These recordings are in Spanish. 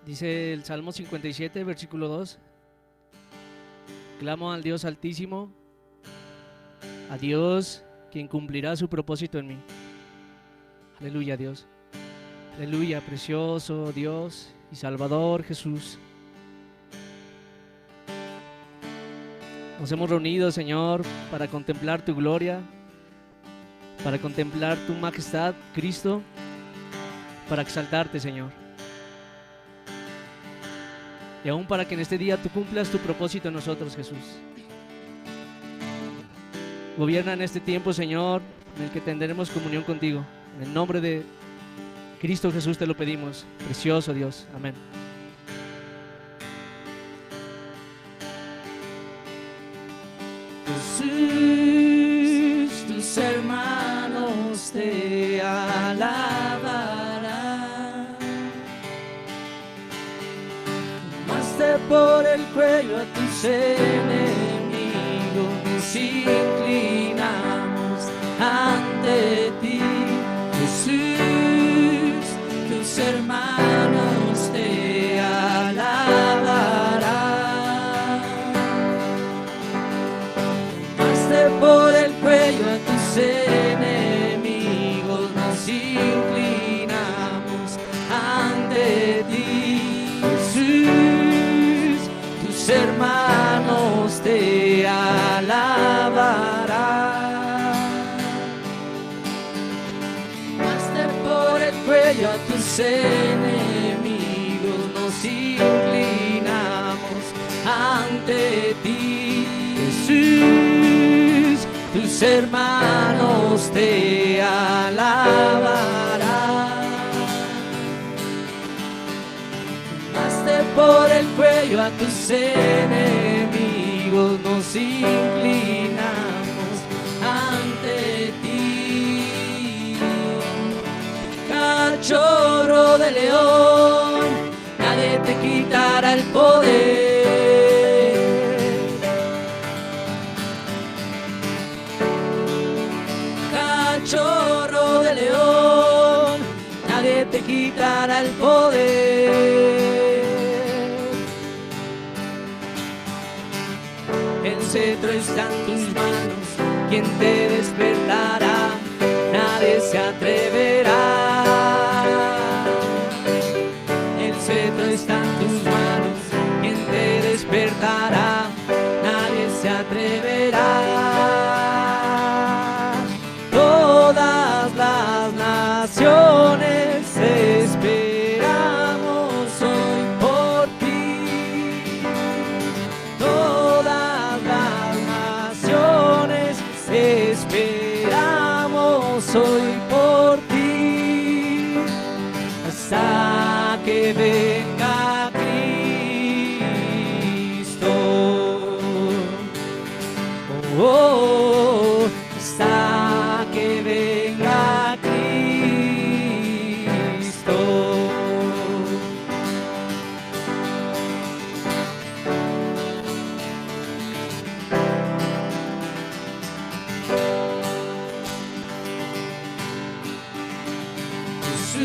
Dice el Salmo 57, versículo 2. Clamo al Dios Altísimo, a Dios quien cumplirá su propósito en mí. Aleluya, Dios. Aleluya, precioso Dios y Salvador Jesús. Nos hemos reunido, Señor, para contemplar tu gloria, para contemplar tu majestad, Cristo, para exaltarte, Señor. Y aún para que en este día tú cumplas tu propósito en nosotros, Jesús. Gobierna en este tiempo, Señor, en el que tendremos comunión contigo. En el nombre de Cristo Jesús te lo pedimos, precioso Dios. Amén. Jesús, tus hermanos te alabarán. Tomaste por el cuello a tus enemigos, nos inclinamos ante ti. Jesús, tus hermanos te alabarán. Tomaste por el cuello a tus enemigos, nos inclinamos ante ti. Jesús, tus hermanos te alabarán. Tomaste por el cuello a tus enemigos, nos inclinamos ante ti. Jesús, tus hermanos te alabarán. Tomaste por el cuello a tus enemigos, nos inclinamos ante ti. Cachorro de león, nadie te quitará el poder. Cachorro de león, nadie te quitará el poder. El cetro está en tus manos, quien te despertará, nadie se atreverá. El cetro está en tus manos, quien te despertará, nadie se atreverá. Todas las naciones esperamos hoy por ti. Todas las naciones esperamos hoy por ti. Hasta que venga Cristo. Oh, hasta que venga Cristo.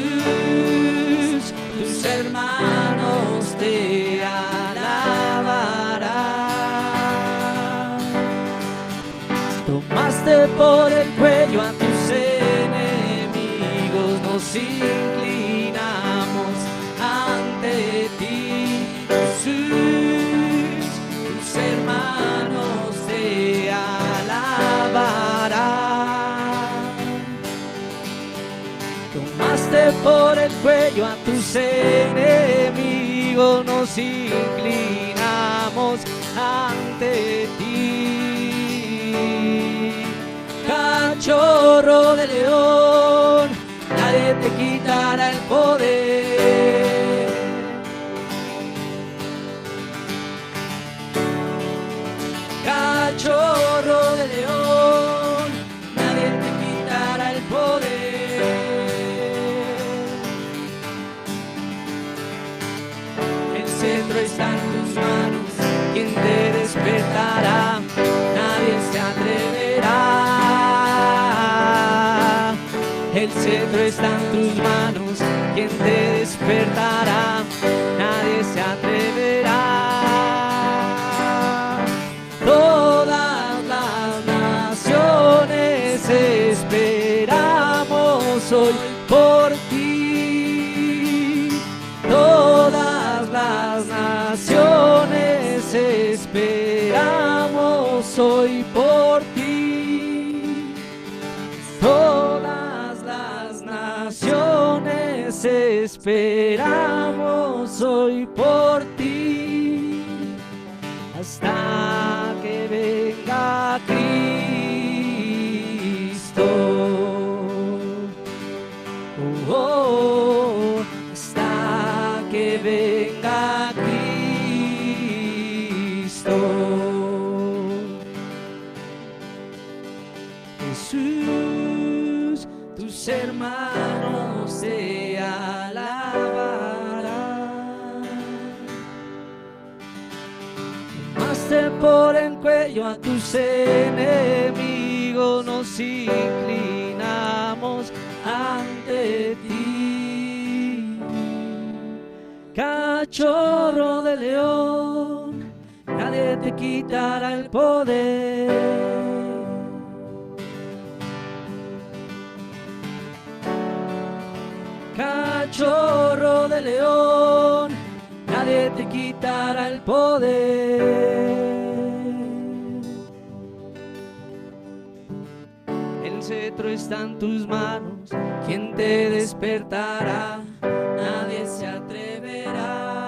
Jesús, tus hermanos te alabarán. Tomaste por el cuello a tus enemigos, nos inclinamos ante ti. Jesús, tus hermanos te alabarán. Tomaste por el cuello a tus enemigos, nos inclinamos ante ti. Cachorro de león, nadie te quitará el poder. Cachorro de león, nadie te quitará el poder. El cetro está en tus manos, quien te despertará, nadie se atreverá. El cetro está en tus manos, quien te despertará, nadie esperamos hoy por ti. Todas las naciones esperamos hoy por ti, hasta que venga Cristo. Oh, oh, hasta que venga Cristo. Jesús, tus hermanos te alabarán. Tomaste por el cuello a tus enemigos, nos inclinamos ante ti. Cachorro de león, nadie te quitará el poder. Cachorro de león, nadie te quitará el poder. El cetro está en tus manos, ¿quién te despertará? Nadie se atreverá.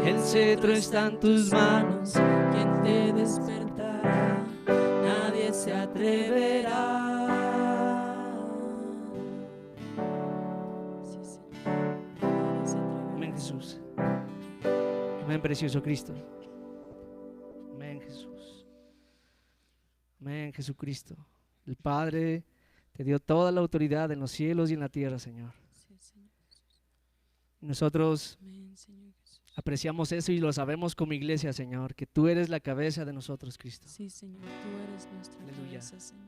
El cetro está en tus manos, ¿quién te despertará? Nadie se atreverá. Jesús. Amén, precioso Cristo. Amén, Jesús. Amén, Jesucristo. El Padre te dio toda la autoridad en los cielos y en la tierra, Señor. Nosotros apreciamos eso y lo sabemos como iglesia, Señor, que tú eres la cabeza de nosotros, Cristo. Sí, Señor, tú eres nuestra Aleluya. cabeza, Señor.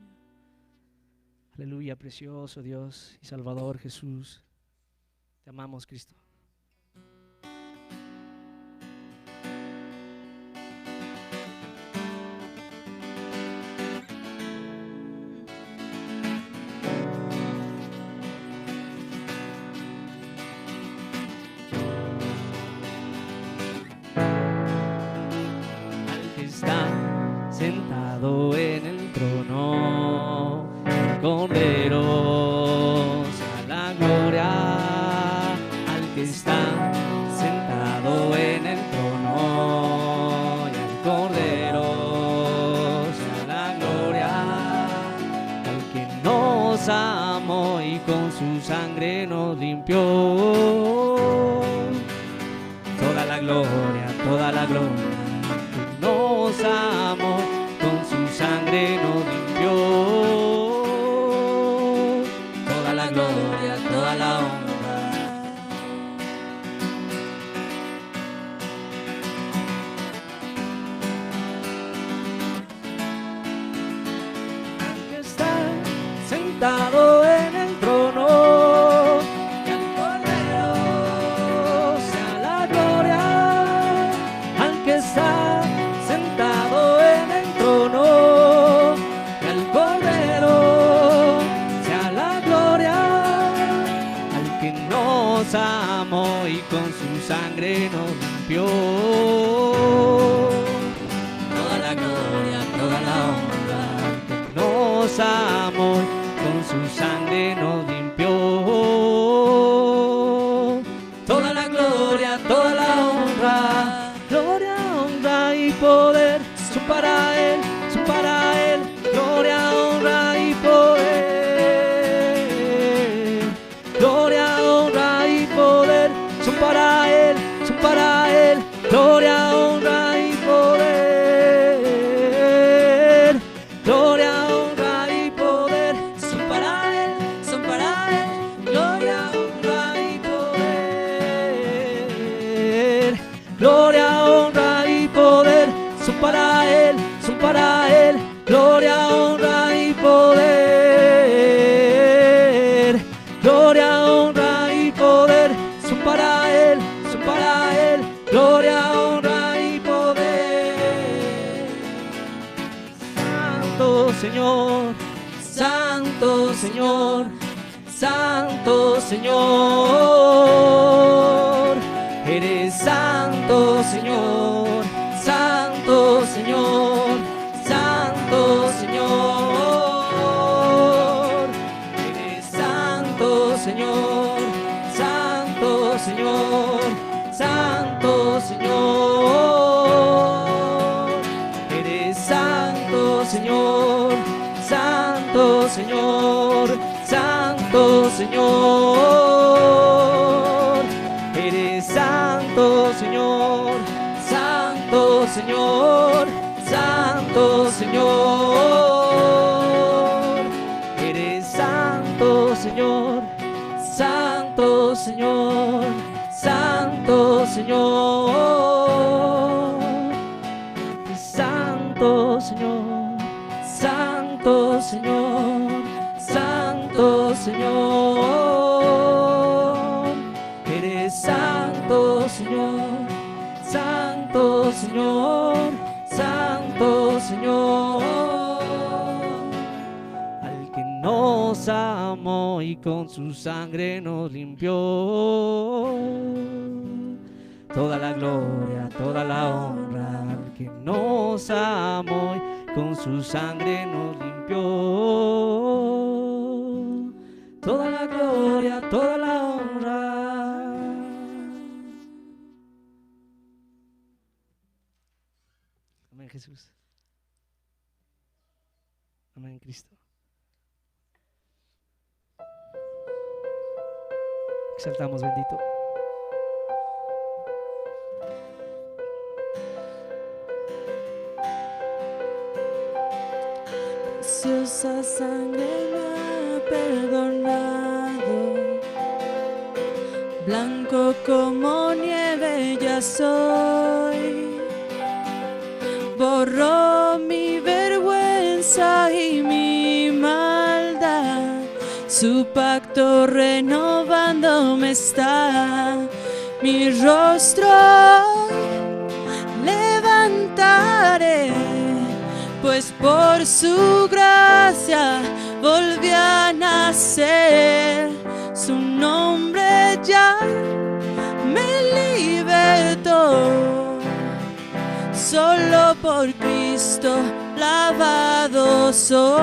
Aleluya, precioso Dios y Salvador Jesús. Te amamos, Cristo. Sentado en el trono, el Cordero sea la gloria. Al que está sentado en el trono y al Cordero sea la gloria. Al que nos amó y con su sangre nos limpió. Toda la gloria, toda la gloria. Nos amó, con su sangre nos limpió. Toda la gloria, toda la honra. Al que está sentado en el trono y al Cordero sea la gloria. Al que está sentado en el trono y al Cordero sea la gloria. Al que nos amó y con su sangre nos limpió. Toda la gloria, toda la honra. Al que nos amó y con su sangre nos limpió. Toda la gloria, toda la honra. Gloria, honra y poder son para Él, son para Él. Gloria, honra y poder. Gloria, honra y poder son para Él, son para Él. Gloria, honra y poder. Gloria, honra y poder son para Él, son para Él. Gloria, honra y poder. Gloria, honra y poder son para Él, son para Él. Gloria, honra y poder. Gloria, honra y poder son para Él, son para Él. Gloria, honra y poder. Santo Señor, Santo Señor, Santo Señor. Eres santo, Señor, Santo Señor, Santo Señor. Eres Santo Señor, Santo Señor, Santo Señor. Eres Santo Señor, Santo Señor, Santo Señor. Eres Santo Señor, Santo Señor, Santo Señor. Santo Señor, Santo Señor, Santo Señor. Eres Santo Señor, Santo Señor, Santo Señor. Al que nos amó y con su sangre nos limpió, toda la gloria, toda la honra. Al que nos amó y con su sangre nos limpió, toda la gloria, toda la honra. Amén, Jesús. Amén, Cristo. Exaltamos, bendito. Preciosa sangre me ha perdonado, blanco como nieve ya soy. Borró mi vergüenza y mi maldad, su pacto renovándome está. Mi rostro levantaré, pues por su gracia volví a nacer. Su nombre ya me libertó, solo por Cristo lavado soy.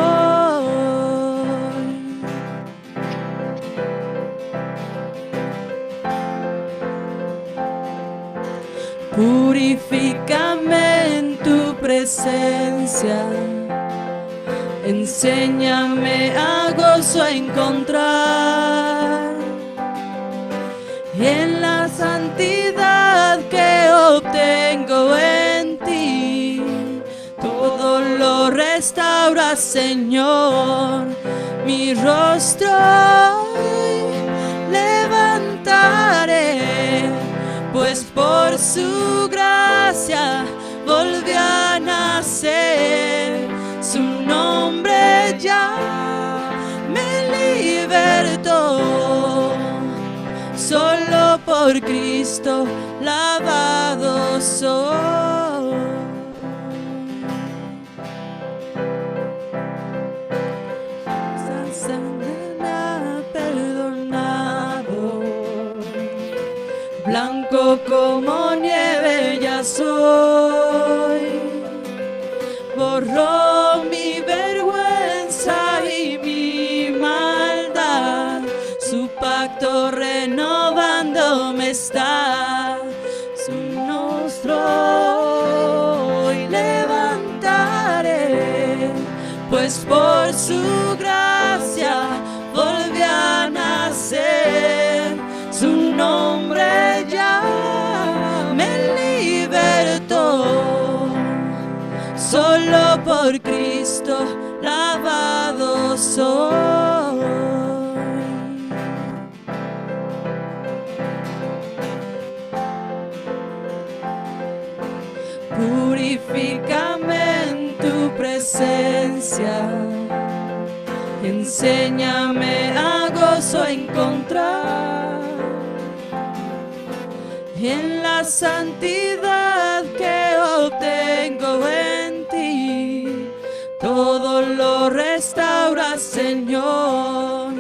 Purifícame en tu presencia, enséñame a gozo encontrar en la santidad que obtengo en ti. Todo lo restaura, Señor, mi rostro levantaré, pues por su gracia volví a nacer. Su nombre ya me libertó, solo por Cristo lavado soy. Esa sangre me ha perdonado, blanco como nieve ya soy. Borró mi vergüenza y mi maldad, su pacto renovándome está. Su rostro hoy levantaré, pues por su gracia volví a nacer. Su nombre ya me libertó, solo por Cristo lavado soy. Purifícame en tu presencia, enséñame a gozo encontrar en la santidad que obtengo en ti. Todo lo restaura, Señor,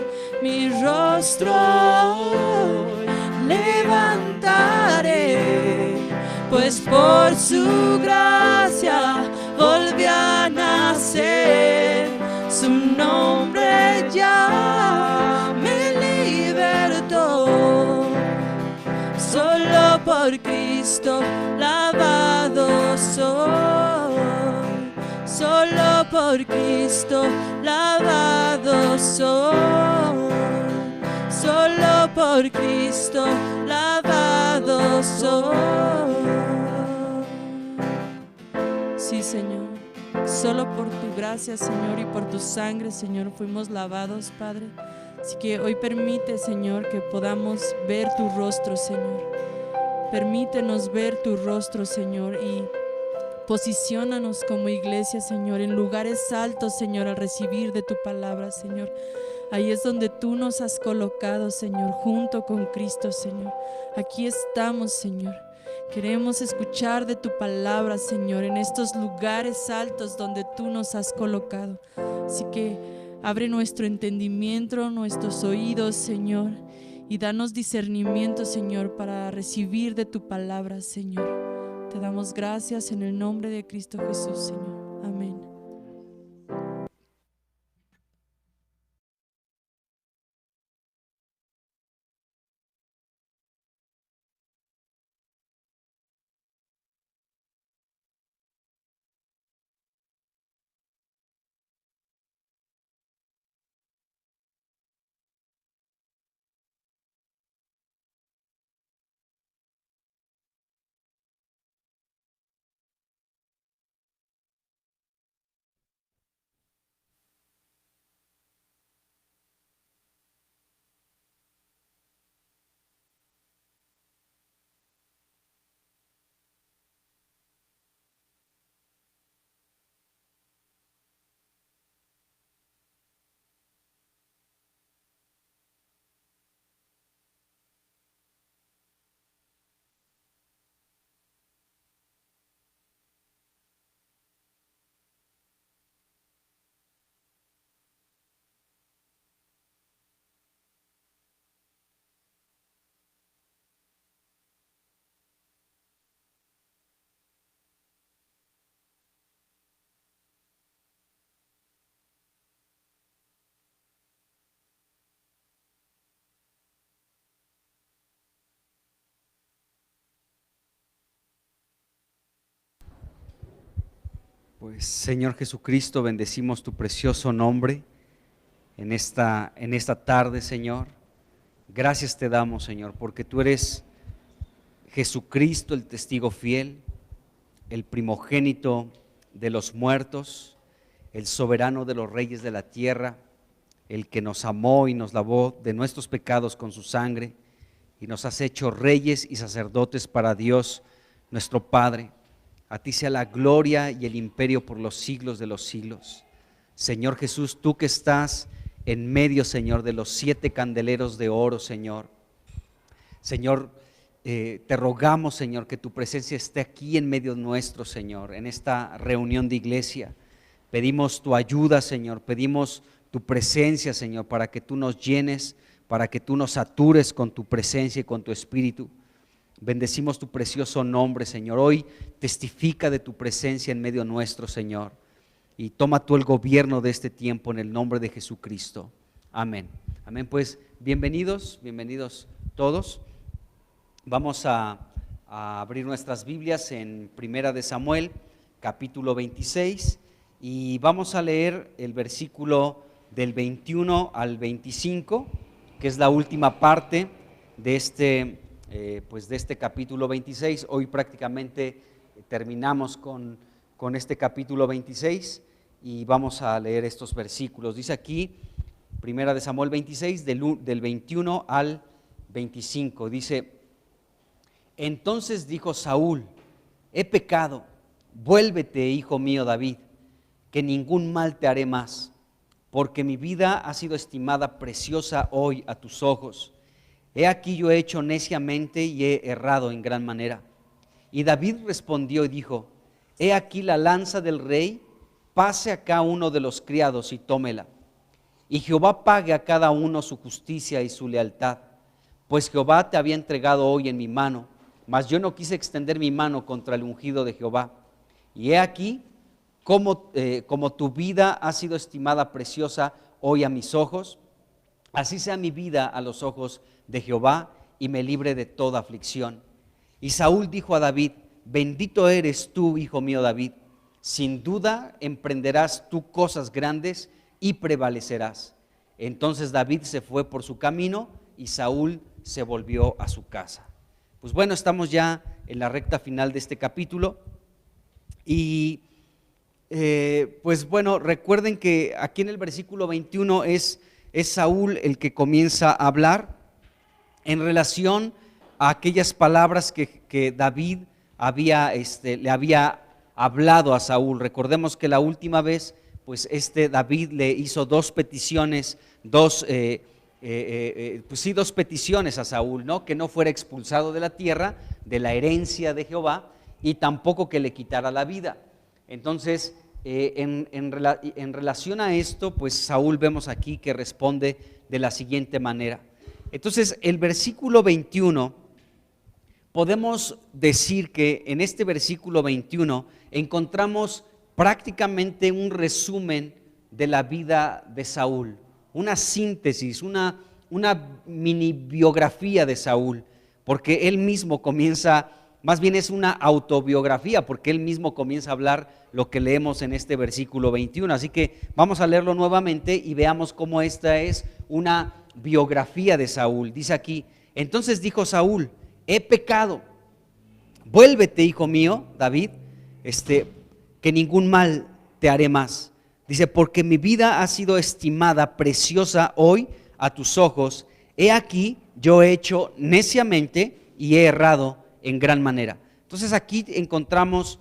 mi rostro levantaré, pues por su gracia volví a nacer. Su nombre ya me por Cristo lavado soy, solo por Cristo lavado soy, solo por Cristo lavado soy. Sí, Señor, solo por tu gracia, Señor, y por tu sangre, Señor, fuimos lavados, Padre. Así que hoy permite, Señor, que podamos ver tu rostro, Señor. Permítenos ver tu rostro, Señor, y posiciónanos como iglesia, Señor, en lugares altos, Señor, al recibir de tu palabra, Señor. Ahí es donde tú nos has colocado, Señor, junto con Cristo, Señor. Aquí estamos, Señor. Queremos escuchar de tu palabra, Señor, en estos lugares altos donde tú nos has colocado. Así que abre nuestro entendimiento, nuestros oídos, Señor, y danos discernimiento, Señor, para recibir de tu palabra, Señor. Te damos gracias en el nombre de Cristo Jesús, Señor. Amén. Pues Señor Jesucristo, bendecimos tu precioso nombre en esta tarde, Señor. Gracias te damos, Señor, porque tú eres Jesucristo, el testigo fiel, el primogénito de los muertos, el soberano de los reyes de la tierra, el que nos amó y nos lavó de nuestros pecados con su sangre y nos has hecho reyes y sacerdotes para Dios, nuestro Padre. A ti sea la gloria y el imperio por los siglos de los siglos. Señor Jesús, tú que estás en medio, Señor, de los 7 candeleros de oro, Señor. Señor, te rogamos, Señor, que tu presencia esté aquí en medio nuestro, Señor, en esta reunión de iglesia. Pedimos tu ayuda, Señor, pedimos tu presencia, Señor, para que tú nos llenes, para que tú nos satures con tu presencia y con tu espíritu. Bendecimos tu precioso nombre, Señor. Hoy testifica de tu presencia en medio nuestro, Señor. Y toma tú el gobierno de este tiempo en el nombre de Jesucristo. Amén. Amén. Pues bienvenidos todos. Vamos a abrir nuestras Biblias en Primera de Samuel, capítulo 26, y vamos a leer el versículo del 21 al 25, que es la última parte de este capítulo 26. Hoy prácticamente terminamos con este capítulo 26 y vamos a leer estos versículos. Dice aquí, Primera de Samuel 26, del 21 al 25, dice: Entonces dijo Saúl: he pecado, vuélvete, hijo mío David, que ningún mal te haré más, porque mi vida ha sido estimada preciosa hoy a tus ojos. He aquí yo he hecho neciamente y he errado en gran manera. Y David respondió y dijo: he aquí la lanza del rey, pase acá uno de los criados y tómela. Y Jehová pague a cada uno su justicia y su lealtad, pues Jehová te había entregado hoy en mi mano, mas yo no quise extender mi mano contra el ungido de Jehová. Y he aquí, como tu vida ha sido estimada preciosa hoy a mis ojos, así sea mi vida a los ojos de Jehová, y me libre de toda aflicción. Y Saúl dijo a David: bendito eres tú, hijo mío David, sin duda emprenderás tú cosas grandes y prevalecerás. Entonces David se fue por su camino y Saúl se volvió a su casa. Pues bueno, estamos ya en la recta final de este capítulo y pues bueno, recuerden que aquí en el versículo 21 es Saúl el que comienza a hablar en relación a aquellas palabras que David le había hablado a Saúl. Recordemos que la última vez, pues David le hizo dos peticiones, dos peticiones a Saúl, ¿no? Que no fuera expulsado de la tierra, de la herencia de Jehová, y tampoco que le quitara la vida. Entonces, en relación a esto, pues Saúl vemos aquí que responde de la siguiente manera. Entonces, el versículo 21, podemos decir que en este versículo 21 encontramos prácticamente un resumen de la vida de Saúl, una síntesis, una mini biografía de Saúl, porque él mismo comienza, más bien es una autobiografía, porque él mismo comienza a hablar lo que leemos en este versículo 21. Así que vamos a leerlo nuevamente y veamos cómo esta es una biografía de Saúl. Dice aquí: entonces dijo Saúl: he pecado, vuélvete, hijo mío, David, que ningún mal te haré más. Dice: porque mi vida ha sido estimada preciosa hoy a tus ojos. He aquí, yo he hecho neciamente y he errado en gran manera. Entonces aquí encontramos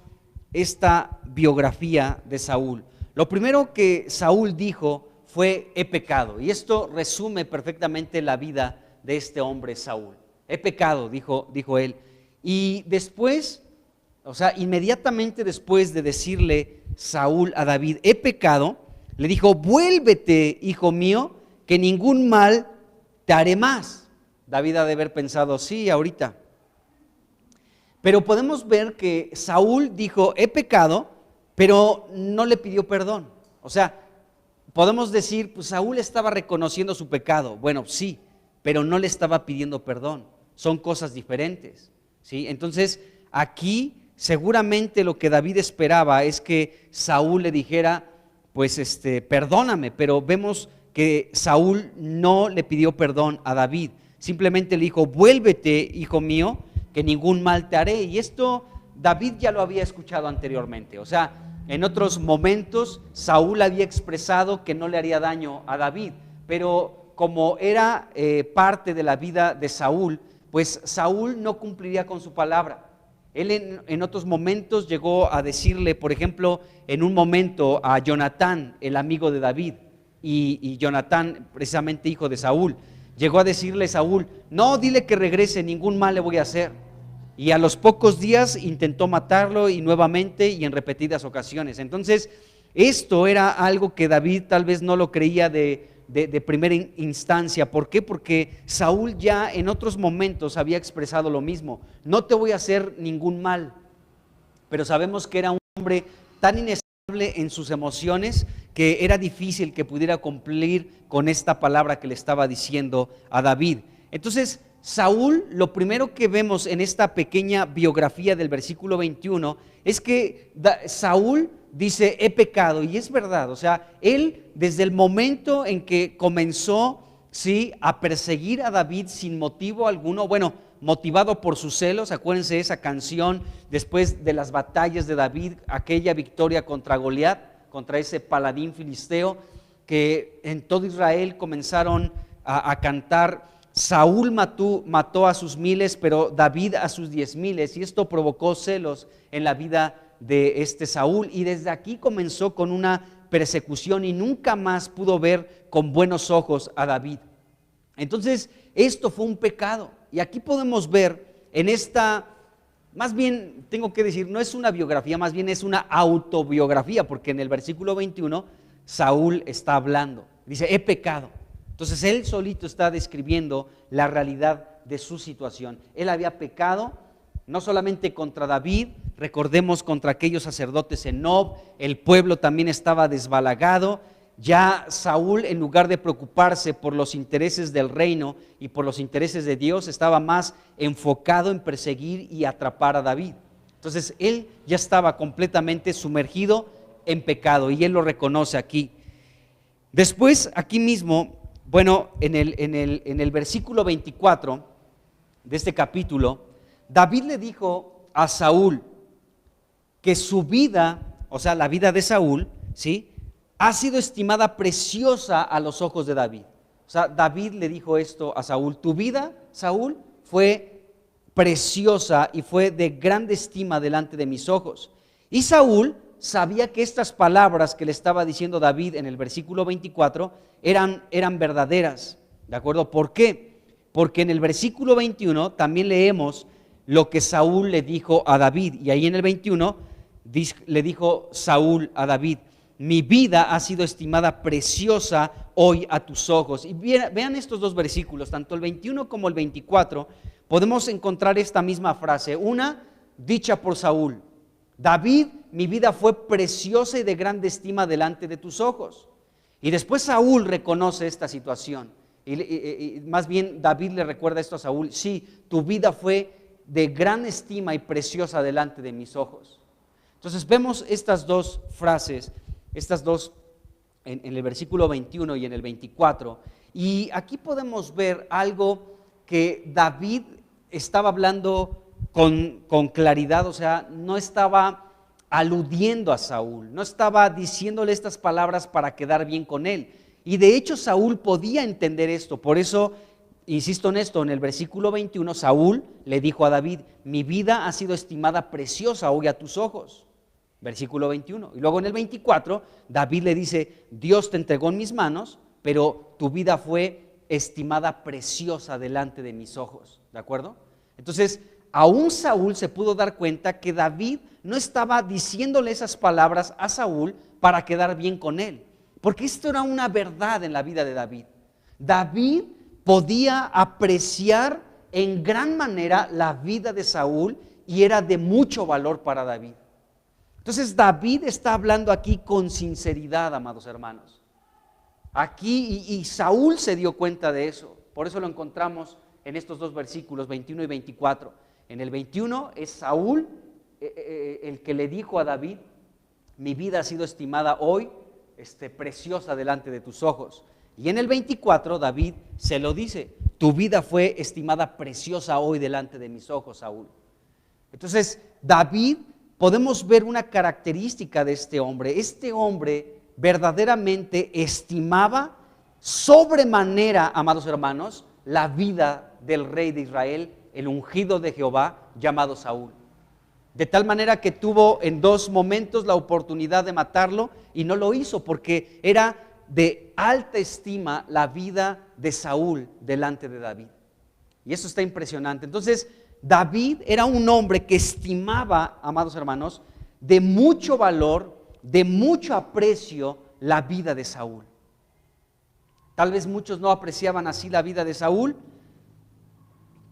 esta biografía de Saúl. Lo primero que Saúl dijo fue: he pecado. Y esto resume perfectamente la vida de este hombre Saúl. He pecado, dijo él. Y después, inmediatamente después de decirle Saúl a David: he pecado, le dijo: vuélvete, hijo mío, que ningún mal te haré más. David ha de haber pensado: sí, ahorita. Pero podemos ver que Saúl dijo: he pecado, pero no le pidió perdón. O sea, podemos decir, pues Saúl estaba reconociendo su pecado. Bueno, sí, pero no le estaba pidiendo perdón. Son cosas diferentes, ¿sí? Entonces, aquí seguramente lo que David esperaba es que Saúl le dijera: pues perdóname, pero vemos que Saúl no le pidió perdón a David. Simplemente le dijo: vuélvete, hijo mío, que ningún mal te haré. Y esto David ya lo había escuchado anteriormente. O sea, en otros momentos Saúl había expresado que no le haría daño a David, pero como era parte de la vida de Saúl, pues Saúl no cumpliría con su palabra. Él en otros momentos llegó a decirle, por ejemplo, en un momento a Jonatán, el amigo de David, y Jonatán, precisamente hijo de Saúl, llegó a decirle Saúl: no, dile que regrese, ningún mal le voy a hacer. Y a los pocos días intentó matarlo, y nuevamente y en repetidas ocasiones. Entonces, esto era algo que David tal vez no lo creía de primera instancia. ¿Por qué? Porque Saúl ya en otros momentos había expresado lo mismo: no te voy a hacer ningún mal. Pero sabemos que era un hombre tan inestable en sus emociones que era difícil que pudiera cumplir con esta palabra que le estaba diciendo a David. Entonces, Saúl, lo primero que vemos en esta pequeña biografía del versículo 21 es que Saúl dice: he pecado. Y es verdad, o sea, él desde el momento en que comenzó, sí, a perseguir a David sin motivo alguno, bueno, motivado por sus celos. Acuérdense de esa canción después de las batallas de David, aquella victoria contra Goliat, contra ese paladín filisteo, que en todo Israel comenzaron a cantar: Saúl mató a sus miles, pero David a sus 10,000. Y esto provocó celos en la vida de Saúl, y desde aquí comenzó con una persecución y nunca más pudo ver con buenos ojos a David. Entonces, esto fue un pecado. Y aquí podemos ver en esta, más bien tengo que decir, no es una biografía, más bien es una autobiografía, porque en el versículo 21 Saúl está hablando, dice: he pecado. Entonces él solito está describiendo la realidad de su situación. Él había pecado no solamente contra David, recordemos contra aquellos sacerdotes en Nob, el pueblo también estaba desbalagado, ya Saúl, en lugar de preocuparse por los intereses del reino y por los intereses de Dios, estaba más enfocado en perseguir y atrapar a David. Entonces él ya estaba completamente sumergido en pecado y él lo reconoce aquí. Después, aquí mismo, bueno, en el versículo 24 de este capítulo, David le dijo a Saúl que su vida, o sea, la vida de Saúl, ¿sí?, ha sido estimada preciosa a los ojos de David. O sea, David le dijo esto a Saúl: tu vida, Saúl, fue preciosa y fue de grande estima delante de mis ojos. Y Saúl sabía que estas palabras que le estaba diciendo David en el versículo 24 eran verdaderas, ¿de acuerdo? ¿Por qué? Porque en el versículo 21 también leemos lo que Saúl le dijo a David, y ahí en el 21 le dijo Saúl a David: mi vida ha sido estimada preciosa hoy a tus ojos. Y vean estos dos versículos, tanto el 21 como el 24, podemos encontrar esta misma frase, una dicha por Saúl: David, mi vida fue preciosa y de grande estima delante de tus ojos. Y después Saúl reconoce esta situación, y más bien David le recuerda esto a Saúl: sí, tu vida fue de gran estima y preciosa delante de mis ojos. Entonces vemos estas dos frases, estas dos en el versículo 21 y en el 24, y aquí podemos ver algo que David estaba hablando con claridad. O sea, no estaba aludiendo a Saúl, no estaba diciéndole estas palabras para quedar bien con él, y de hecho Saúl podía entender esto. Por eso insisto en esto, en el versículo 21 Saúl le dijo a David: mi vida ha sido estimada preciosa hoy a tus ojos. Versículo 21. Y luego en el 24, David le dice: Dios te entregó en mis manos, pero tu vida fue estimada preciosa delante de mis ojos. ¿De acuerdo? Entonces, aún Saúl se pudo dar cuenta que David no estaba diciéndole esas palabras a Saúl para quedar bien con él, porque esto era una verdad en la vida de David. David podía apreciar en gran manera la vida de Saúl y era de mucho valor para David. Entonces David está hablando aquí con sinceridad, amados hermanos. Aquí, y Saúl se dio cuenta de eso. Por eso lo encontramos en estos dos versículos, 21 y 24. En el 21 es Saúl el que le dijo a David: mi vida ha sido estimada hoy, preciosa delante de tus ojos. Y en el 24 David se lo dice: tu vida fue estimada preciosa hoy delante de mis ojos, Saúl. Entonces David, podemos ver una característica de este hombre. Este hombre verdaderamente estimaba sobremanera, amados hermanos, la vida del rey de Israel, el ungido de Jehová llamado Saúl. De tal manera que tuvo en dos momentos la oportunidad de matarlo y no lo hizo, porque era de alta estima la vida de Saúl delante de David. Y eso está impresionante. Entonces, David era un hombre que estimaba, amados hermanos, de mucho valor, de mucho aprecio la vida de Saúl. Tal vez muchos no apreciaban así la vida de Saúl.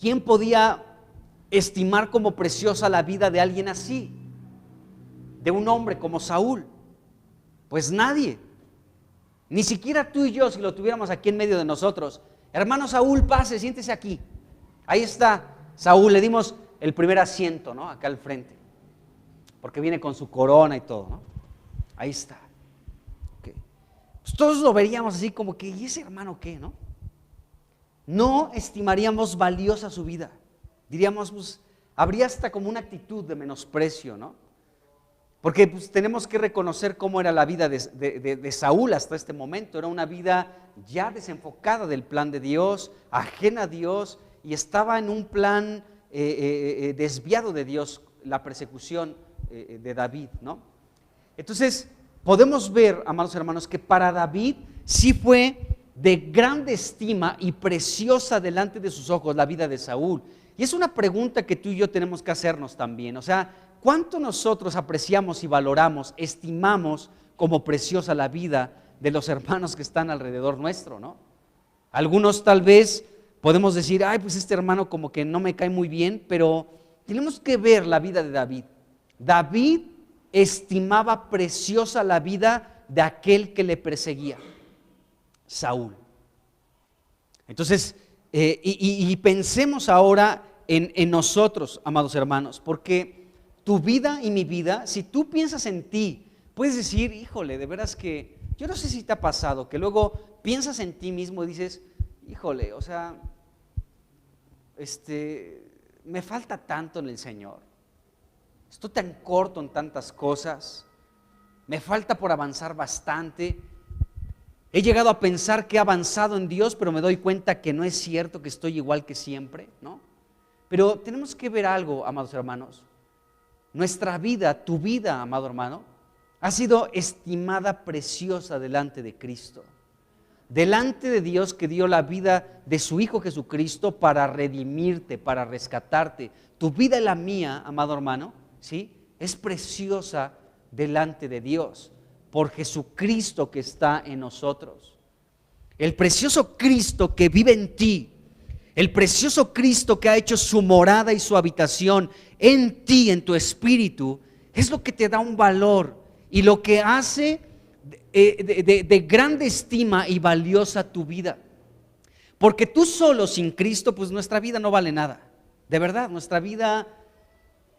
¿Quién podía estimar como preciosa la vida de alguien así? De un hombre como Saúl. Pues nadie. Ni siquiera tú y yo, si lo tuviéramos aquí en medio de nosotros. Hermano Saúl, pase, siéntese aquí. Ahí está Saúl, le dimos el primer asiento, ¿no? Acá al frente, porque viene con su corona y todo, ¿no? Ahí está. Okay. Pues todos lo veríamos así como que, ¿y ese hermano qué, no? No estimaríamos valiosa su vida. Diríamos, pues, habría hasta como una actitud de menosprecio, ¿no? Porque pues, tenemos que reconocer cómo era la vida de Saúl hasta este momento. Era una vida ya desenfocada del plan de Dios, ajena a Dios, y estaba en un plan desviado de Dios, la persecución de David, ¿no? Entonces podemos ver, amados hermanos, que para David sí fue de grande estima y preciosa delante de sus ojos la vida de Saúl. Y es una pregunta que tú y yo tenemos que hacernos también. O sea, ¿cuánto nosotros apreciamos y valoramos, estimamos como preciosa la vida de los hermanos que están alrededor nuestro, ¿no? Algunos tal vez podemos decir: ay, pues este hermano como que no me cae muy bien, pero tenemos que ver la vida de David. David estimaba preciosa la vida de aquel que le perseguía, Saúl. Entonces, y pensemos ahora en nosotros, amados hermanos, porque tu vida y mi vida, si tú piensas en ti, puedes decir, híjole, de veras que, yo no sé si te ha pasado, que luego piensas en ti mismo y dices, híjole, o sea, me falta tanto en el Señor, estoy tan corto en tantas cosas, me falta por avanzar bastante. He llegado a pensar que he avanzado en Dios, pero me doy cuenta que no es cierto, que estoy igual que siempre, ¿no? Pero tenemos que ver algo, amados hermanos. Nuestra vida, tu vida, amado hermano, ha sido estimada preciosa delante de Cristo. Delante de Dios, que dio la vida de su Hijo Jesucristo para redimirte, para rescatarte. Tu vida y la mía, amado hermano, ¿sí?, es preciosa delante de Dios, por Jesucristo que está en nosotros. El precioso Cristo que vive en ti, el precioso Cristo que ha hecho su morada y su habitación en ti, en tu espíritu, es lo que te da un valor y lo que hace de grande estima y valiosa tu vida. Porque tú solo, sin Cristo, pues nuestra vida no vale nada. De verdad, nuestra vida,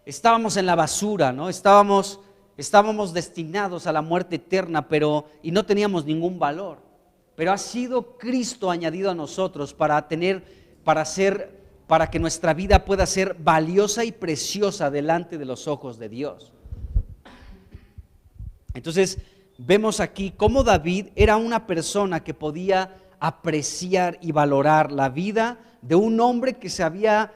estábamos en la basura, ¿no? Estábamos destinados a la muerte eterna, y no teníamos ningún valor. Pero ha sido Cristo añadido a nosotros para que nuestra vida pueda ser valiosa y preciosa delante de los ojos de Dios. Entonces, vemos aquí cómo David era una persona que podía apreciar y valorar la vida de un hombre que se había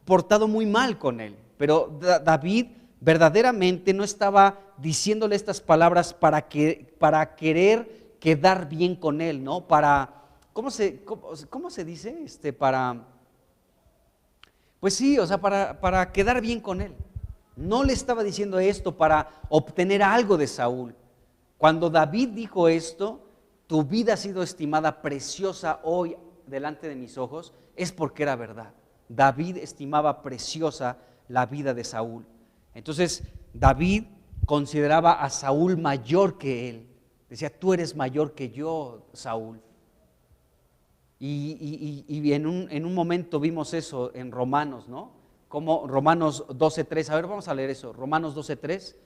portado muy mal con él. Pero David verdaderamente no estaba diciéndole estas palabras para querer quedar bien con él, ¿no? ¿Cómo se dice? Pues sí, o sea, para quedar bien con él. No le estaba diciendo esto para obtener algo de Saúl. Cuando David dijo esto, tu vida ha sido estimada preciosa hoy delante de mis ojos, es porque era verdad. David estimaba preciosa la vida de Saúl. Entonces David consideraba a Saúl mayor que él. Decía, tú eres mayor que yo, Saúl. Y en un momento vimos eso en Romanos, ¿no? Como Romanos 12:3. A ver, vamos a leer eso, Romanos 12:3.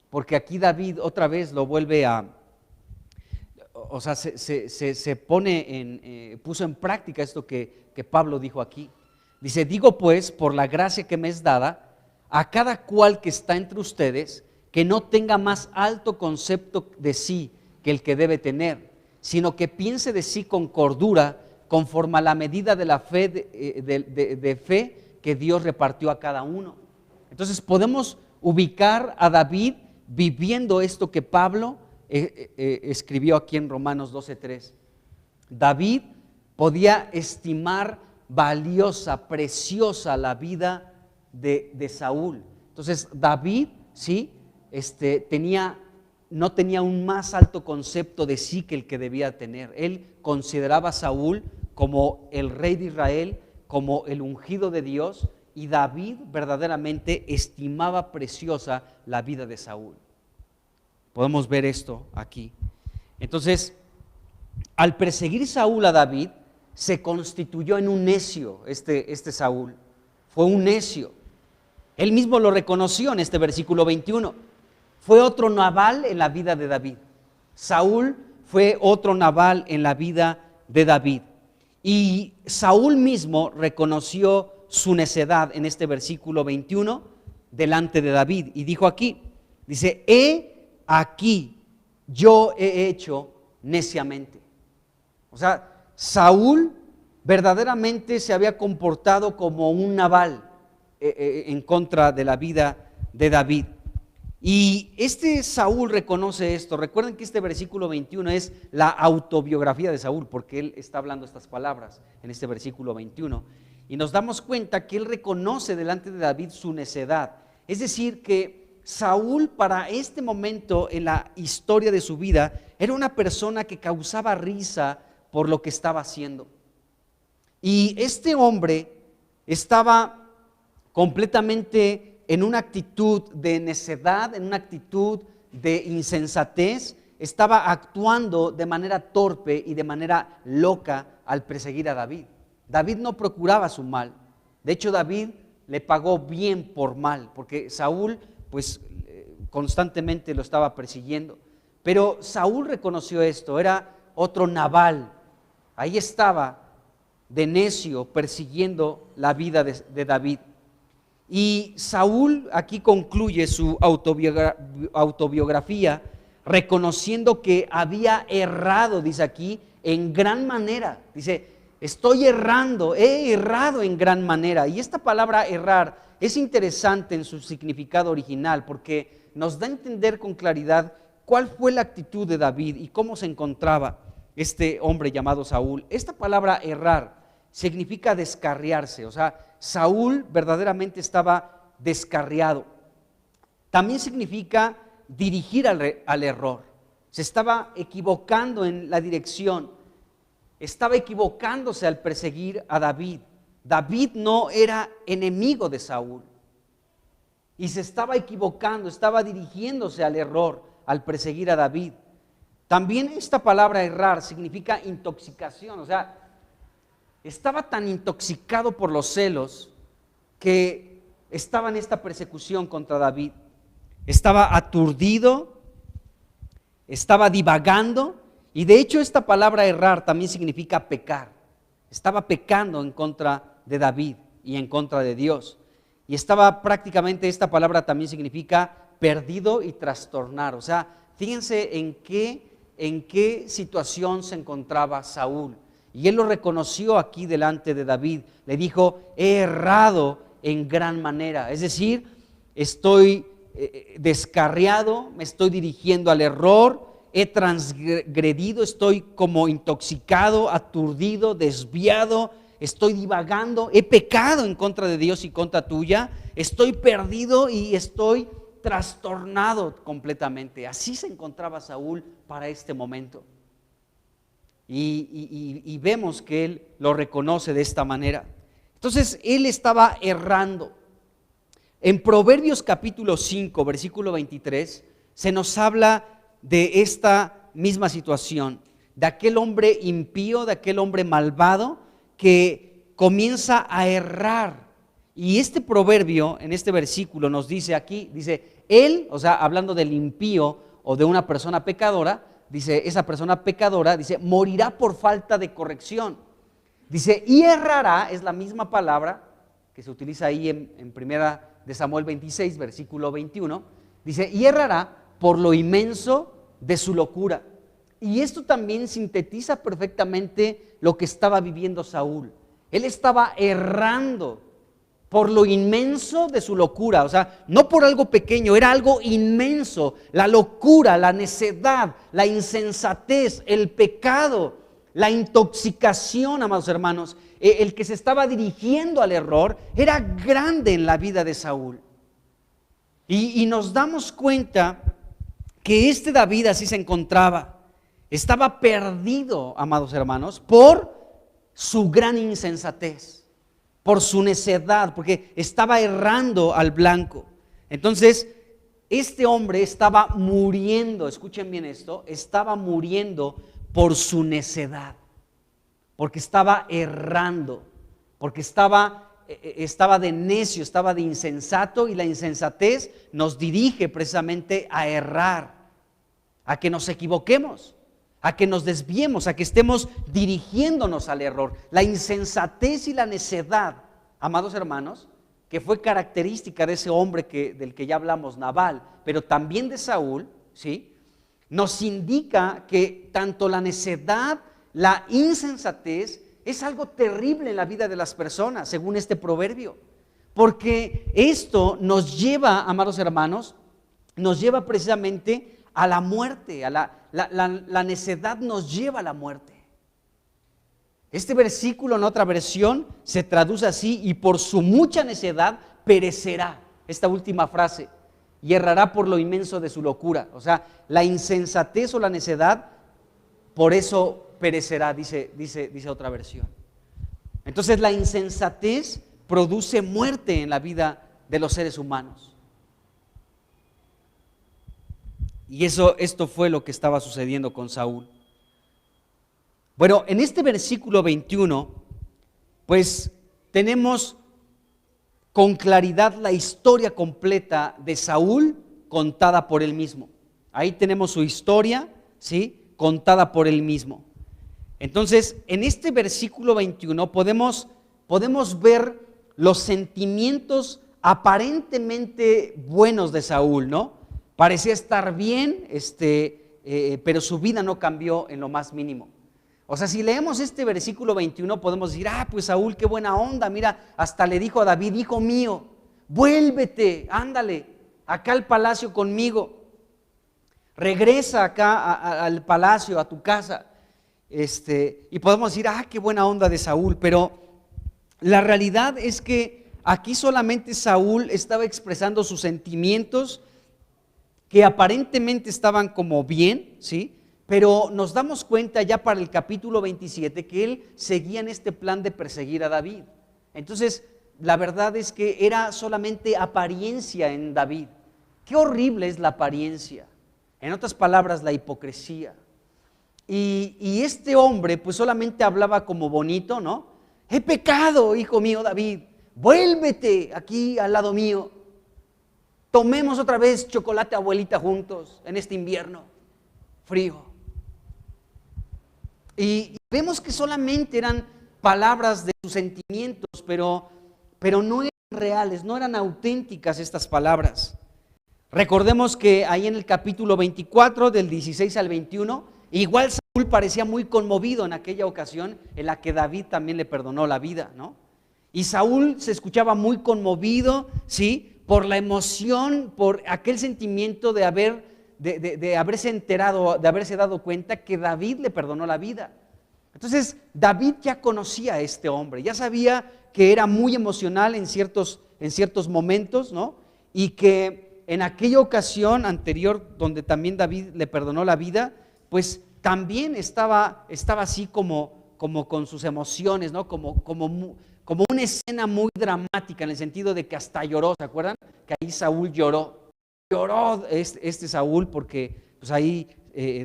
Porque aquí David otra vez lo vuelve se puso en práctica esto que Pablo dijo aquí. Dice, digo pues, por la gracia que me es dada, a cada cual que está entre ustedes, que no tenga más alto concepto de sí que el que debe tener, sino que piense de sí con cordura, conforme a la medida de la fe de fe que Dios repartió a cada uno. Entonces podemos ubicar a David viviendo esto que Pablo escribió aquí en Romanos 12:3. David podía estimar valiosa, preciosa la vida de Saúl. Entonces David, sí, no tenía un más alto concepto de sí que el que debía tener. Él consideraba a Saúl como el rey de Israel, como el ungido de Dios, y David verdaderamente estimaba preciosa la vida de Saúl. Podemos ver esto aquí. Entonces, al perseguir Saúl a David, se constituyó en un necio este Saúl. Fue un necio. Él mismo lo reconoció en este versículo 21. Fue otro Nabal en la vida de David. Saúl fue otro Nabal en la vida de David. Y Saúl mismo reconoció su necedad en este versículo 21 delante de David. Y dijo aquí, dice, aquí yo he hecho neciamente. O sea, Saúl verdaderamente se había comportado como un Nabal en contra de la vida de David. Y Saúl reconoce esto. Recuerden que este versículo 21 es la autobiografía de Saúl, porque él está hablando estas palabras en este versículo 21. Y nos damos cuenta que él reconoce delante de David su necedad. Es decir, que Saúl para este momento en la historia de su vida era una persona que causaba risa por lo que estaba haciendo. Y este hombre estaba completamente en una actitud de necedad, en una actitud de insensatez, estaba actuando de manera torpe y de manera loca al perseguir a David. David no procuraba su mal. De hecho, David le pagó bien por mal, porque Saúl pues constantemente lo estaba persiguiendo. Pero Saúl reconoció esto, era otro Nabal. Ahí estaba de necio persiguiendo la vida de David. Y Saúl aquí concluye su autobiografía reconociendo que había errado, dice aquí, en gran manera. Dice, estoy errando, he errado en gran manera. Y esta palabra errar es interesante en su significado original porque nos da a entender con claridad cuál fue la actitud de David y cómo se encontraba este hombre llamado Saúl. Esta palabra errar significa descarriarse, o sea, Saúl verdaderamente estaba descarriado. También significa dirigir al error. Se estaba equivocando en la dirección, estaba equivocándose al perseguir a David. David no era enemigo de Saúl y se estaba equivocando, estaba dirigiéndose al error al perseguir a David. También esta palabra errar significa intoxicación, o sea, estaba tan intoxicado por los celos que estaba en esta persecución contra David. Estaba aturdido, estaba divagando, y de hecho esta palabra errar también significa pecar. Estaba pecando en contra de David y en contra de Dios. Y estaba prácticamente, esta palabra también significa perdido y trastornar. O sea, fíjense en qué situación se encontraba Saúl. Y él lo reconoció aquí delante de David. Le dijo, he errado en gran manera. Es decir, estoy descarriado, me estoy dirigiendo al error, he transgredido, estoy como intoxicado, aturdido, desviado, estoy divagando, he pecado en contra de Dios y contra tuya, estoy perdido y estoy trastornado completamente. Así se encontraba Saúl para este momento. Y vemos que él lo reconoce de esta manera. Entonces él estaba errando. En Proverbios capítulo 5, versículo 23, se nos habla de esta misma situación, de aquel hombre impío, de aquel hombre malvado que comienza a errar. Y este proverbio, en este versículo nos dice aquí, dice, él, o sea, hablando del impío o de una persona pecadora, dice, esa persona pecadora, dice, morirá por falta de corrección. Dice, y errará, es la misma palabra que se utiliza ahí en primera de Samuel 26, versículo 21, dice, y errará por lo inmenso de su locura. Y esto también sintetiza perfectamente lo que estaba viviendo Saúl. Él estaba errando por lo inmenso de su locura, o sea, no por algo pequeño, era algo inmenso, la locura, la necedad, la insensatez, el pecado, la intoxicación, amados hermanos, el que se estaba dirigiendo al error, era grande en la vida de Saúl. Y nos damos cuenta que este David así se encontraba, estaba perdido, amados hermanos, por su gran insensatez, por su necedad, porque estaba errando al blanco. Entonces, este hombre estaba muriendo, escuchen bien esto, estaba muriendo por su necedad, porque estaba errando, porque estaba de necio, estaba de insensato, y la insensatez nos dirige precisamente a errar, a que nos equivoquemos, a que nos desviemos, a que estemos dirigiéndonos al error. La insensatez y la necedad, amados hermanos, que fue característica de ese hombre del que ya hablamos, Nabal, pero también de Saúl, ¿sí?, nos indica que tanto la necedad, la insensatez, es algo terrible en la vida de las personas, según este proverbio, porque esto nos lleva, amados hermanos, nos lleva precisamente a la muerte, la necedad nos lleva a la muerte. Este versículo en otra versión se traduce así, y por su mucha necedad perecerá, esta última frase, y errará por lo inmenso de su locura. O sea, la insensatez o la necedad, por eso perecerá, dice otra versión. Entonces la insensatez produce muerte en la vida de los seres humanos. Y esto fue lo que estaba sucediendo con Saúl. Bueno, en este versículo 21, pues tenemos con claridad la historia completa de Saúl contada por él mismo. Ahí tenemos su historia, ¿sí?, contada por él mismo. Entonces, en este versículo 21 podemos ver los sentimientos aparentemente buenos de Saúl, ¿no? Parecía estar bien, pero su vida no cambió en lo más mínimo. O sea, si leemos este versículo 21 podemos decir, pues Saúl, qué buena onda, mira, hasta le dijo a David, hijo mío, vuélvete, ándale, acá al palacio conmigo, regresa acá al palacio, a tu casa, y podemos decir, qué buena onda de Saúl, pero la realidad es que aquí solamente Saúl estaba expresando sus sentimientos que aparentemente estaban como bien, ¿sí? Pero nos damos cuenta ya para el capítulo 27 que él seguía en este plan de perseguir a David. Entonces, la verdad es que era solamente apariencia en David. Qué horrible es la apariencia. En otras palabras, la hipocresía. Y este hombre pues solamente hablaba como bonito, ¿no? He pecado, hijo mío David, vuélvete aquí al lado mío. Tomemos otra vez chocolate abuelita juntos en este invierno frío. Y vemos que solamente eran palabras de sus sentimientos, pero no eran reales, no eran auténticas estas palabras. Recordemos que ahí en el capítulo 24, del 16 al 21, igual Saúl parecía muy conmovido en aquella ocasión en la que David también le perdonó la vida, ¿no? Y Saúl se escuchaba muy conmovido, ¿sí?, por la emoción, por aquel sentimiento de haberse enterado, de haberse dado cuenta que David le perdonó la vida. Entonces David ya conocía a este hombre, ya sabía que era muy emocional en ciertos momentos, ¿no? Y que en aquella ocasión anterior donde también David le perdonó la vida, pues también estaba así como con sus emociones, ¿no? Como una escena muy dramática, en el sentido de que hasta lloró. ¿Se acuerdan? Que ahí Saúl lloró este Saúl porque pues ahí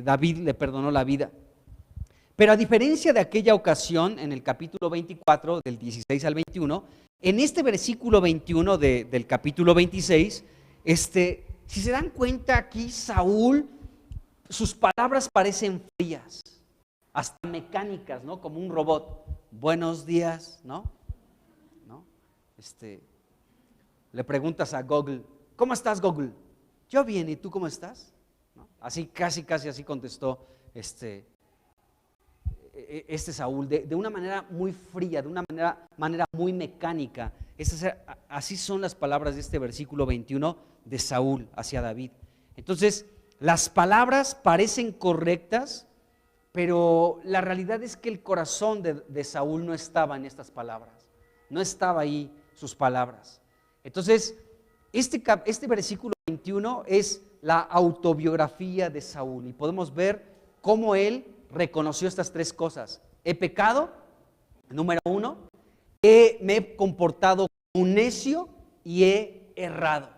David le perdonó la vida. Pero a diferencia de aquella ocasión, en el capítulo 24, del 16 al 21, en este versículo 21 del capítulo 26, si se dan cuenta aquí, Saúl, sus palabras parecen frías, hasta mecánicas, ¿no? Como un robot. Buenos días, ¿no? Le preguntas a Google, ¿cómo estás, Google? Yo bien, ¿y tú cómo estás? ¿No? Así, casi así contestó este Saúl, de una manera muy fría, de una manera muy mecánica. Así son las palabras de este versículo 21 de Saúl hacia David. Entonces, las palabras parecen correctas, pero la realidad es que el corazón de Saúl no estaba en estas palabras, no estaba ahí sus palabras. Entonces, este versículo 21 es la autobiografía de Saúl y podemos ver cómo él reconoció estas tres cosas. He pecado, número 1, me he comportado como un necio y he errado.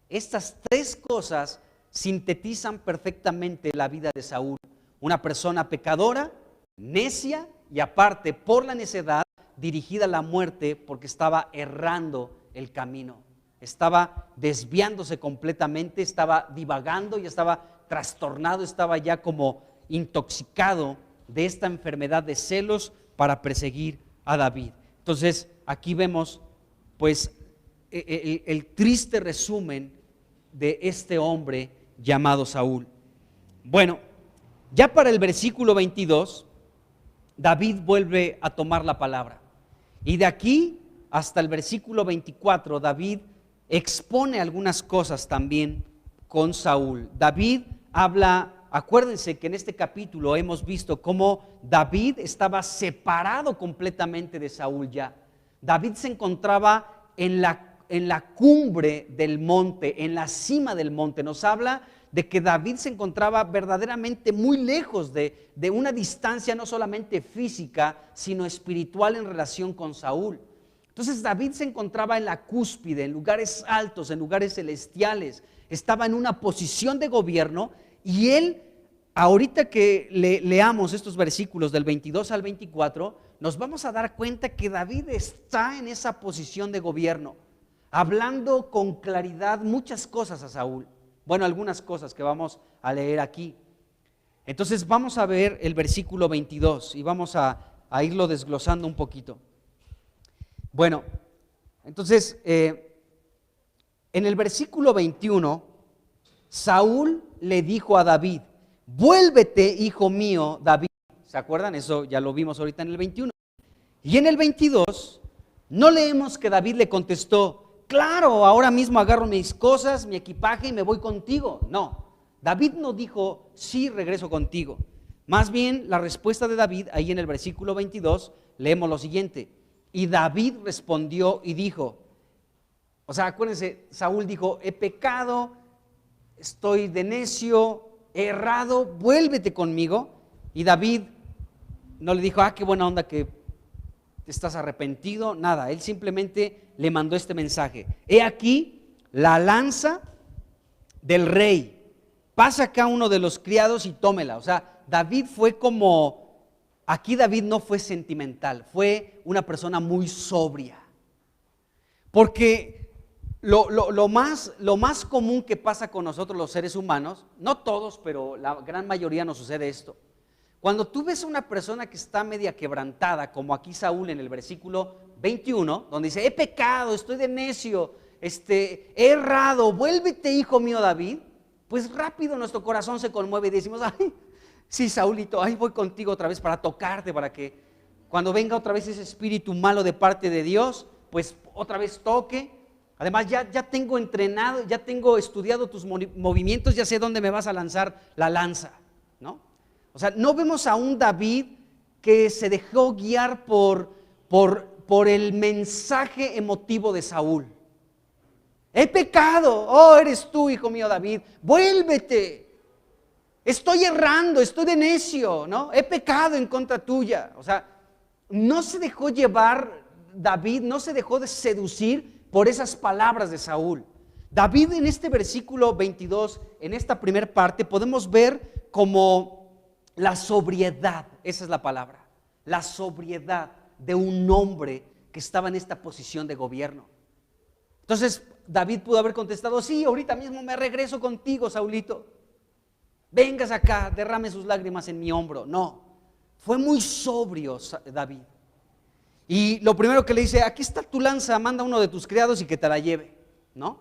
Estas tres cosas sintetizan perfectamente la vida de Saúl. Una persona pecadora, necia y aparte por la necedad dirigida a la muerte porque estaba errando el camino. Estaba desviándose completamente, estaba divagando y estaba trastornado, estaba ya como intoxicado de esta enfermedad de celos para perseguir a David. Entonces aquí vemos pues el triste resumen de este hombre llamado Saúl. Bueno, ya para el versículo 22, David vuelve a tomar la palabra. Y de aquí hasta el versículo 24, David expone algunas cosas también con Saúl. David habla, acuérdense que en este capítulo hemos visto cómo David estaba separado completamente de Saúl ya. David se encontraba en la cumbre del monte, en la cima del monte. Nos habla de que David se encontraba verdaderamente muy lejos de una distancia no solamente física, sino espiritual en relación con Saúl. Entonces David se encontraba en la cúspide, en lugares altos, en lugares celestiales. Estaba en una posición de gobierno Y él, ahorita que leamos estos versículos del 22 al 24, nos vamos a dar cuenta que David está en esa posición de gobierno, hablando con claridad muchas cosas a Saúl. Bueno, algunas cosas que vamos a leer aquí. Entonces vamos a ver el versículo 22 y vamos a irlo desglosando un poquito. Bueno, entonces en el versículo 21, Saúl le dijo a David: vuélvete, hijo mío, David. ¿Se acuerdan? Eso ya lo vimos ahorita en el 21. Y en el 22 no leemos que David le contestó: claro, ahora mismo agarro mis cosas, mi equipaje y me voy contigo. No, David no dijo: sí, regreso contigo. Más bien la respuesta de David, ahí en el versículo 22, leemos lo siguiente: y David respondió y dijo, o sea, acuérdense, Saúl dijo: he pecado, estoy de necio, he errado, vuélvete conmigo. Y David no le dijo: qué buena onda que estás arrepentido, nada. Él simplemente le mandó este mensaje: he aquí la lanza del rey, pasa acá uno de los criados y tómela. O sea, David fue como, aquí David no fue sentimental, fue una persona muy sobria. Porque lo más común que pasa con nosotros los seres humanos, no todos, pero la gran mayoría nos sucede esto. Cuando tú ves a una persona que está media quebrantada, como aquí Saúl en el versículo 21, donde dice: he pecado, estoy de necio, he errado, vuélvete, hijo mío David, pues rápido nuestro corazón se conmueve y decimos: ay, sí, Saúlito, ahí voy contigo otra vez para tocarte, para que cuando venga otra vez ese espíritu malo de parte de Dios, pues otra vez toque. Además ya tengo entrenado, ya tengo estudiado tus movimientos, ya sé dónde me vas a lanzar la lanza, ¿no? O sea, no vemos a un David que se dejó guiar por el mensaje emotivo de Saúl. He pecado, oh, eres tú, hijo mío David, vuélvete. Estoy errando, estoy de necio, ¿no? He pecado en contra tuya. O sea, no se dejó llevar David, no se dejó de seducir por esas palabras de Saúl. David en este versículo 22, en esta primera parte, podemos ver como la sobriedad, esa es la palabra, la sobriedad de un hombre que estaba en esta posición de gobierno. Entonces David pudo haber contestado: sí, ahorita mismo me regreso contigo, Saulito. Vengas acá, derrame sus lágrimas en mi hombro. No, fue muy sobrio David. Y lo primero que le dice: aquí está tu lanza, manda a uno de tus criados y que te la lleve, ¿no?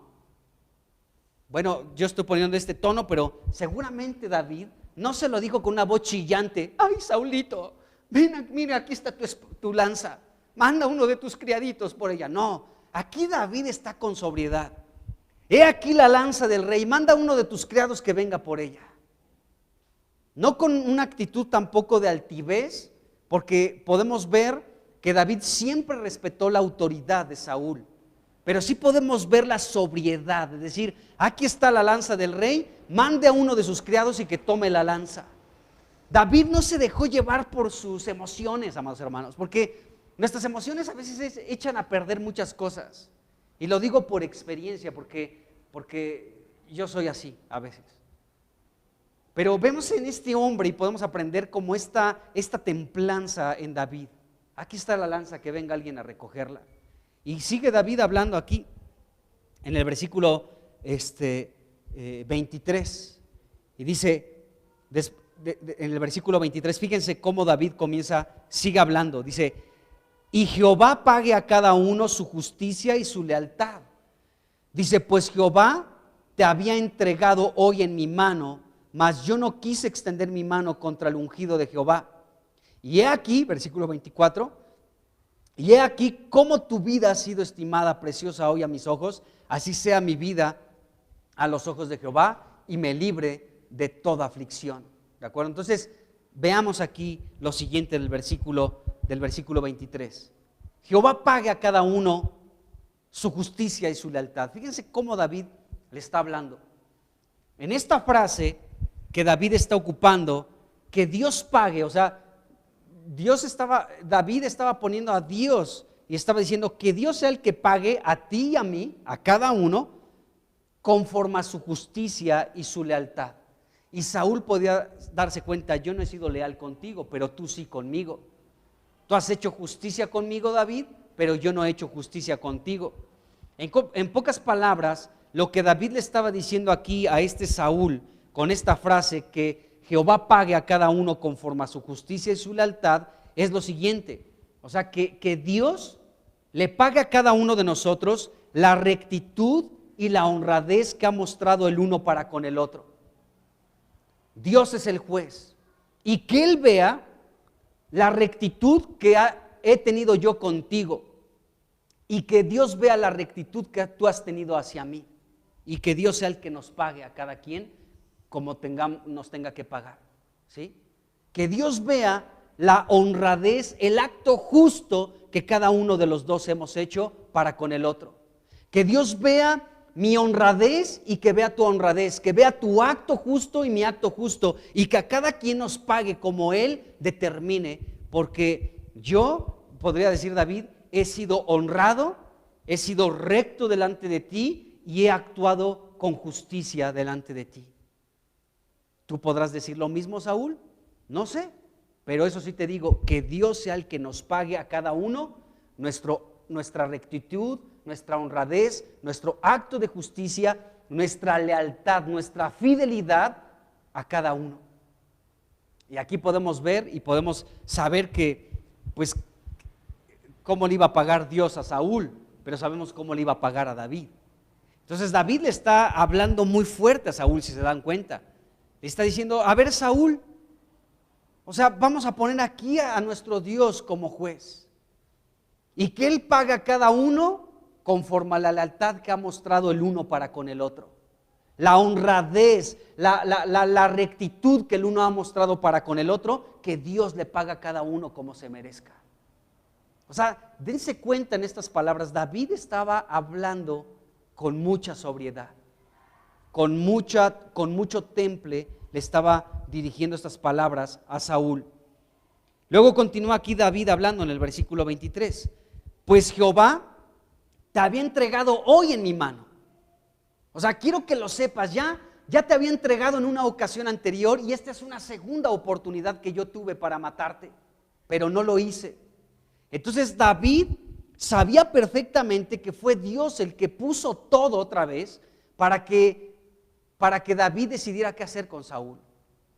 Bueno, yo estoy poniendo este tono, pero seguramente David no se lo dijo con una voz chillante: ay, Saulito, ven, mira, aquí está tu lanza, manda a uno de tus criaditos por ella. No, aquí David está con sobriedad. He aquí la lanza del rey, manda a uno de tus criados que venga por ella. No con una actitud tampoco de altivez, porque podemos ver que David siempre respetó la autoridad de Saúl, pero sí podemos ver la sobriedad, es decir, aquí está la lanza del rey, mande a uno de sus criados y que tome la lanza. David no se dejó llevar por sus emociones, amados hermanos, porque nuestras emociones a veces echan a perder muchas cosas, y lo digo por experiencia, porque yo soy así a veces. Pero vemos en este hombre y podemos aprender como esta templanza en David. Aquí está la lanza, que venga alguien a recogerla. Y sigue David hablando aquí, en el versículo 23. Y dice, en el versículo 23, fíjense cómo David sigue hablando. Dice: y Jehová pague a cada uno su justicia y su lealtad. Dice: pues Jehová te había entregado hoy en mi mano, mas yo no quise extender mi mano contra el ungido de Jehová. Y he aquí, versículo 24, y he aquí cómo tu vida ha sido estimada preciosa hoy a mis ojos, así sea mi vida a los ojos de Jehová y me libre de toda aflicción. ¿De acuerdo? Entonces, veamos aquí lo siguiente del versículo 23. Jehová pague a cada uno su justicia y su lealtad. Fíjense cómo David le está hablando. En esta frase que David está ocupando, que Dios pague, o sea, David estaba poniendo a Dios y estaba diciendo que Dios sea el que pague a ti y a mí, a cada uno, conforme a su justicia y su lealtad. Y Saúl podía darse cuenta, yo no he sido leal contigo, pero tú sí conmigo. Tú has hecho justicia conmigo, David, pero yo no he hecho justicia contigo. En pocas palabras, lo que David le estaba diciendo aquí a este Saúl, con esta frase, que Jehová pague a cada uno conforme a su justicia y su lealtad, es lo siguiente. O sea, que Dios le pague a cada uno de nosotros la rectitud y la honradez que ha mostrado el uno para con el otro. Dios es el juez, y que Él vea la rectitud que he tenido yo contigo, y que Dios vea la rectitud que tú has tenido hacia mí, y que Dios sea el que nos pague a cada quien como nos tenga que pagar, ¿sí? Que Dios vea la honradez, el acto justo que cada uno de los dos hemos hecho para con el otro. Que Dios vea mi honradez y que vea tu honradez, que vea tu acto justo y mi acto justo, y que a cada quien nos pague como Él determine, porque yo, podría decir David, he sido honrado, he sido recto delante de ti y he actuado con justicia delante de ti. ¿Tú podrás decir lo mismo, Saúl? No sé, pero eso sí te digo, que Dios sea el que nos pague a cada uno nuestra rectitud, nuestra honradez, nuestro acto de justicia, nuestra lealtad, nuestra fidelidad a cada uno. Y aquí podemos ver y podemos saber que, pues, cómo le iba a pagar Dios a Saúl, pero sabemos cómo le iba a pagar a David. Entonces David le está hablando muy fuerte a Saúl, si se dan cuenta. Le está diciendo, a ver, Saúl, o sea, vamos a poner aquí a nuestro Dios como juez, y que Él paga a cada uno conforme a la lealtad que ha mostrado el uno para con el otro, la honradez, la rectitud que el uno ha mostrado para con el otro, que Dios le paga a cada uno como se merezca. O sea, dense cuenta en estas palabras, David estaba hablando con mucha sobriedad, con mucho temple, le estaba dirigiendo estas palabras a Saúl. Luego continúa aquí David hablando en el versículo 23, pues Jehová te había entregado hoy en mi mano. O sea, quiero que lo sepas, ya te había entregado en una ocasión anterior, y esta es una segunda oportunidad que yo tuve para matarte, pero no lo hice. Entonces David sabía perfectamente que fue Dios el que puso todo otra vez para que David decidiera qué hacer con Saúl.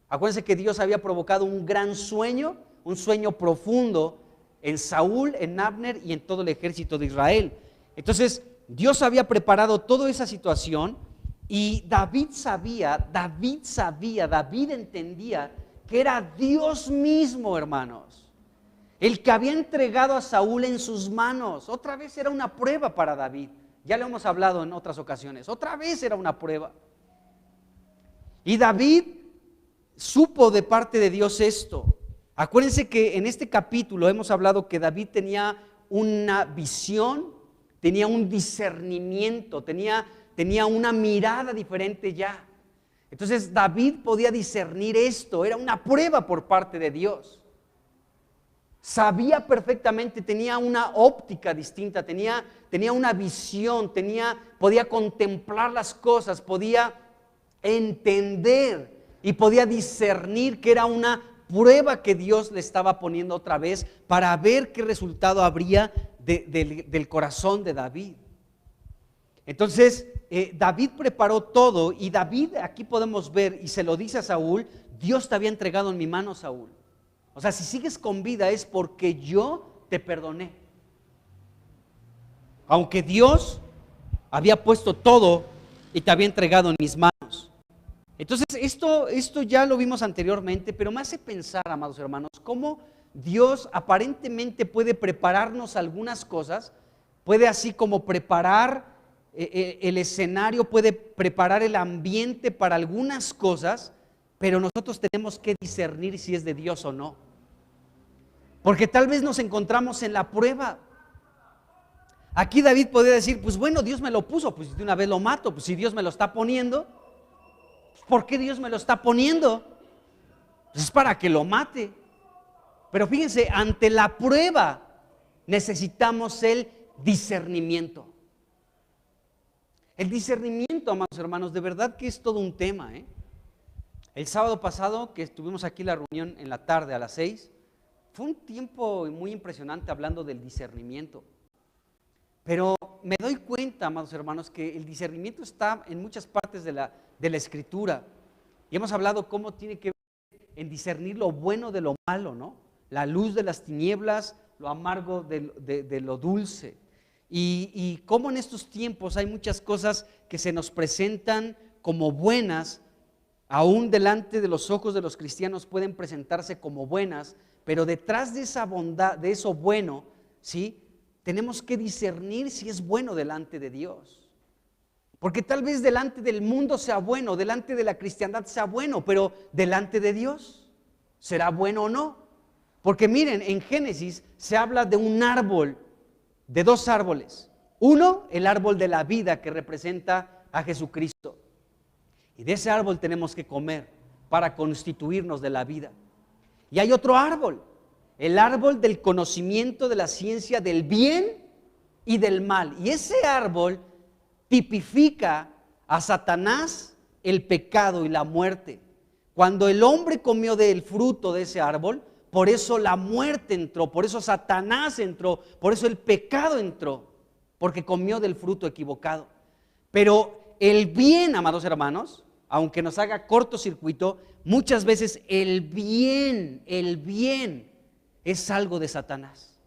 Acuérdense que Dios había provocado un gran sueño, un sueño profundo en Saúl, en Abner y en todo el ejército de Israel. Entonces Dios había preparado toda esa situación, y David entendía que era Dios mismo, hermanos, el que había entregado a Saúl en sus manos. Otra vez era una prueba para David, ya lo hemos hablado en otras ocasiones, otra vez era una prueba. Y David supo de parte de Dios esto. Acuérdense que en este capítulo hemos hablado que David tenía una visión, tenía un discernimiento, tenía una mirada diferente ya. Entonces David podía discernir esto, era una prueba por parte de Dios. Sabía perfectamente, tenía una óptica distinta, tenía una visión, podía contemplar las cosas, podía entender y podía discernir que era una prueba que Dios le estaba poniendo otra vez para ver qué resultado habría del corazón de David. Entonces David preparó todo, y David, aquí podemos ver, y se lo dice a Saúl, Dios te había entregado en mi mano, Saúl. O sea, si sigues con vida es porque yo te perdoné. Aunque Dios había puesto todo y te había entregado en mis manos. Entonces esto ya lo vimos anteriormente, pero me hace pensar, amados hermanos, cómo Dios aparentemente puede prepararnos algunas cosas, puede así como preparar el escenario, puede preparar el ambiente para algunas cosas, pero nosotros tenemos que discernir si es de Dios o no. Porque tal vez nos encontramos en la prueba. Aquí David podría decir, pues bueno, Dios me lo puso, pues de una vez lo mato. Pues si Dios me lo está poniendo, ¿por qué Dios me lo está poniendo? Pues es para que lo mate. Pero fíjense, ante la prueba necesitamos el discernimiento. El discernimiento, amados hermanos, de verdad que es todo un tema, El sábado pasado que estuvimos aquí en la reunión en la tarde a las 6, fue un tiempo muy impresionante hablando del discernimiento. Pero me doy cuenta, amados hermanos, que el discernimiento está en muchas partes de la Escritura. Y hemos hablado cómo tiene que ver en discernir lo bueno de lo malo, ¿no? La luz de las tinieblas, lo amargo de lo dulce. Y cómo en estos tiempos hay muchas cosas que se nos presentan como buenas, aún delante de los ojos de los cristianos pueden presentarse como buenas, pero detrás de esa bondad, de eso bueno, ¿sí? Tenemos que discernir si es bueno delante de Dios. Porque tal vez delante del mundo sea bueno, delante de la cristiandad sea bueno, pero delante de Dios, ¿será bueno o no? Porque miren, en Génesis se habla de un árbol, de dos árboles. Uno, el árbol de la vida que representa a Jesucristo. Y de ese árbol tenemos que comer para constituirnos de la vida. Y hay otro árbol, el árbol del conocimiento de la ciencia del bien y del mal. Y ese árbol tipifica a Satanás, el pecado y la muerte. Cuando el hombre comió del fruto de ese árbol, por eso la muerte entró, por eso Satanás entró, por eso el pecado entró, porque comió del fruto equivocado. Pero el bien, amados hermanos, aunque nos haga cortocircuito, muchas veces el bien es algo de Satanás.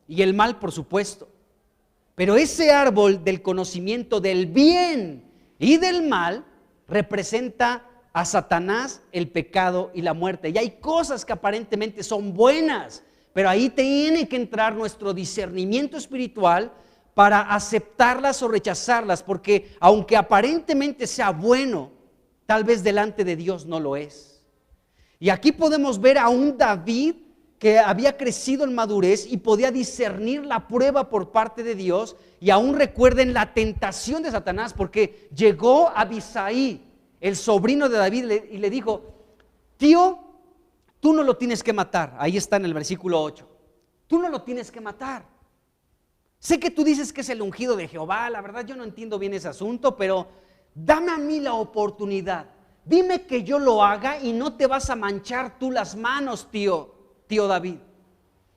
Y el mal, por supuesto. Pero ese árbol del conocimiento del bien y del mal representa a Satanás, el pecado y la muerte. Y hay cosas que aparentemente son buenas, pero ahí tiene que entrar nuestro discernimiento espiritual para aceptarlas o rechazarlas, porque aunque aparentemente sea bueno, tal vez delante de Dios no lo es. Y aquí podemos ver a un David que había crecido en madurez y podía discernir la prueba por parte de Dios. Y aún recuerden la tentación de Satanás, porque llegó Abisai, el sobrino de David, y le dijo: tío, tú no lo tienes que matar. Ahí está en el versículo 8. Tú no lo tienes que matar. Sé que tú dices que es el ungido de Jehová, la verdad yo no entiendo bien ese asunto, pero dame a mí la oportunidad. Dime que yo lo haga y no te vas a manchar tú las manos, tío David.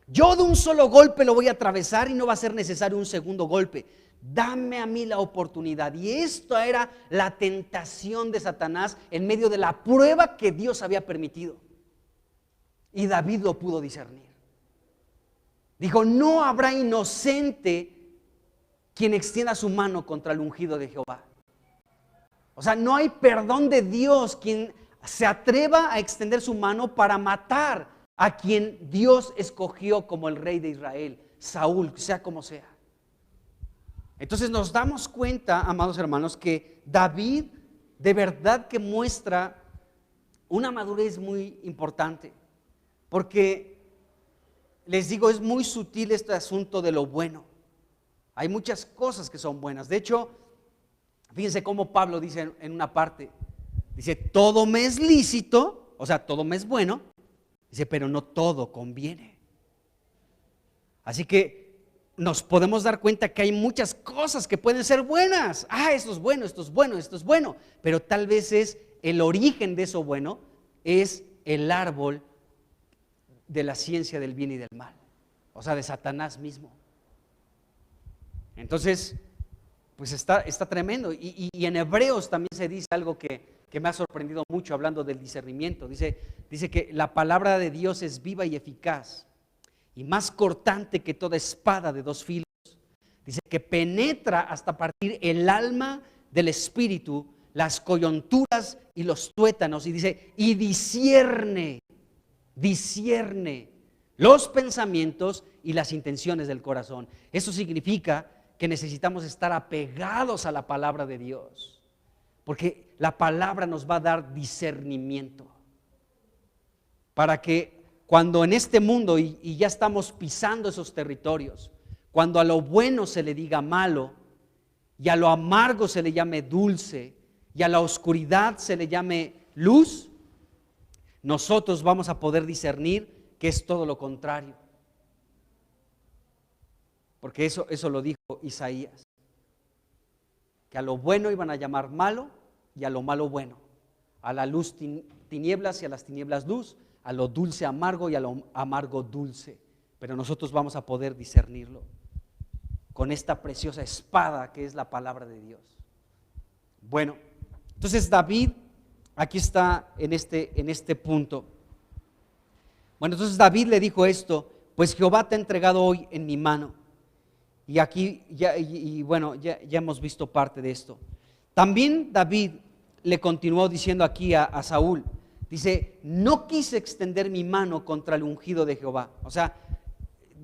Yo de un solo golpe lo voy a atravesar y no va a ser necesario un segundo golpe. Dame a mí la oportunidad. Y esto era la tentación de Satanás en medio de la prueba que Dios había permitido. Y David lo pudo discernir. Dijo: no habrá inocente quien extienda su mano contra el ungido de Jehová. O sea, no hay perdón de Dios quien se atreva a extender su mano para matar a quien Dios escogió como el rey de Israel, Saúl, sea como sea. Entonces nos damos cuenta, amados hermanos, que David de verdad que muestra una madurez muy importante, porque les digo, es muy sutil este asunto de lo bueno. Hay muchas cosas que son buenas. De hecho, fíjense cómo Pablo dice en una parte, dice: todo me es lícito, o sea, todo me es bueno, dice, pero no todo conviene. Así que nos podemos dar cuenta que hay muchas cosas que pueden ser buenas. Esto es bueno, esto es bueno, esto es bueno. Pero tal vez es el origen de eso bueno, es el árbol de la ciencia del bien y del mal. O sea, de Satanás mismo. Entonces, pues está tremendo. Y en Hebreos también se dice algo que me ha sorprendido mucho hablando del discernimiento. Dice que la palabra de Dios es viva y eficaz y más cortante que toda espada de dos filos. Dice que penetra hasta partir el alma del espíritu, las coyunturas y los tuétanos. Y dice, y discierne los pensamientos y las intenciones del corazón. Eso significa que necesitamos estar apegados a la palabra de Dios, porque la palabra nos va a dar discernimiento para que cuando en este mundo y ya estamos pisando esos territorios, cuando a lo bueno se le diga malo y a lo amargo se le llame dulce y a la oscuridad se le llame luz, nosotros vamos a poder discernir que es todo lo contrario. Porque eso lo dijo Isaías, que a lo bueno iban a llamar malo y a lo malo bueno, A la luz tinieblas y a las tinieblas luz, a lo dulce amargo y a lo amargo dulce. Pero nosotros vamos a poder discernirlo con esta preciosa espada que es la palabra de Dios. Bueno, entonces David aquí está en este punto. Bueno, entonces David le dijo esto: pues Jehová te ha entregado hoy en mi mano. Y aquí ya hemos visto parte de esto. También David le continuó diciendo aquí a Saúl, dice: no quise extender mi mano contra el ungido de Jehová. O sea,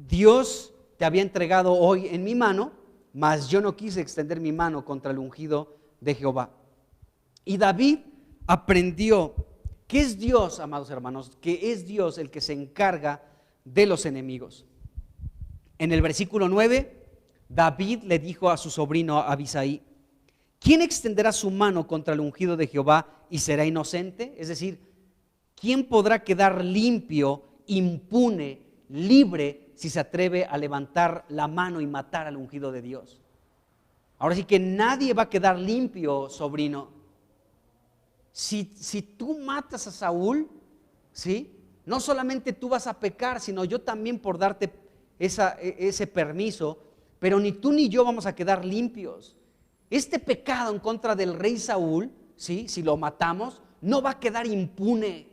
Dios te había entregado hoy en mi mano, mas yo no quise extender mi mano contra el ungido de Jehová. Y David aprendió que es Dios, amados hermanos, que es Dios el que se encarga de los enemigos. En el versículo 9, David le dijo a su sobrino Abisai: ¿quién extenderá su mano contra el ungido de Jehová y será inocente? Es decir, ¿quién podrá quedar limpio, impune, libre, si se atreve a levantar la mano y matar al ungido de Dios? Ahora sí que nadie va a quedar limpio, sobrino. Si tú matas a Saúl, ¿sí?, no solamente tú vas a pecar, sino yo también por darte ese permiso, pero ni tú ni yo vamos a quedar limpios. Este pecado en contra del rey Saúl, ¿sí?, si lo matamos, no va a quedar impune.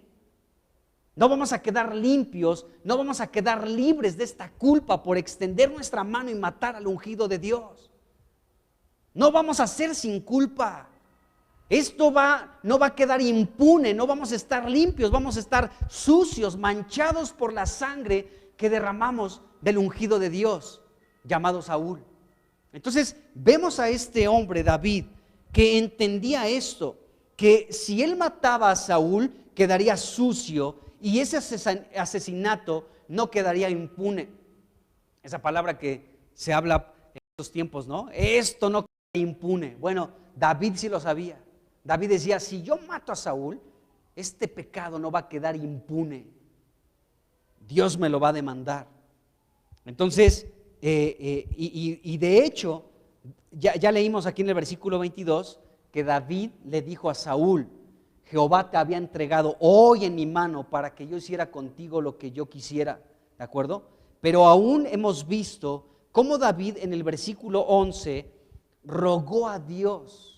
No vamos a quedar limpios, no vamos a quedar libres de esta culpa por extender nuestra mano y matar al ungido de Dios. No vamos a ser sin culpa. Esto no va a quedar impune, no vamos a estar limpios, vamos a estar sucios, manchados por la sangre que derramamos del ungido de Dios, llamado Saúl. Entonces vemos a este hombre, David, que entendía esto, que si él mataba a Saúl, quedaría sucio y ese asesinato no quedaría impune. Esa palabra que se habla en estos tiempos, ¿no? Esto no queda impune. Bueno, David sí lo sabía. David decía: si yo mato a Saúl, este pecado no va a quedar impune. Dios me lo va a demandar. Entonces, y de hecho, ya leímos aquí en el versículo 22 que David le dijo a Saúl: Jehová te había entregado hoy en mi mano para que yo hiciera contigo lo que yo quisiera, ¿de acuerdo? Pero aún hemos visto cómo David en el versículo 11 rogó a Dios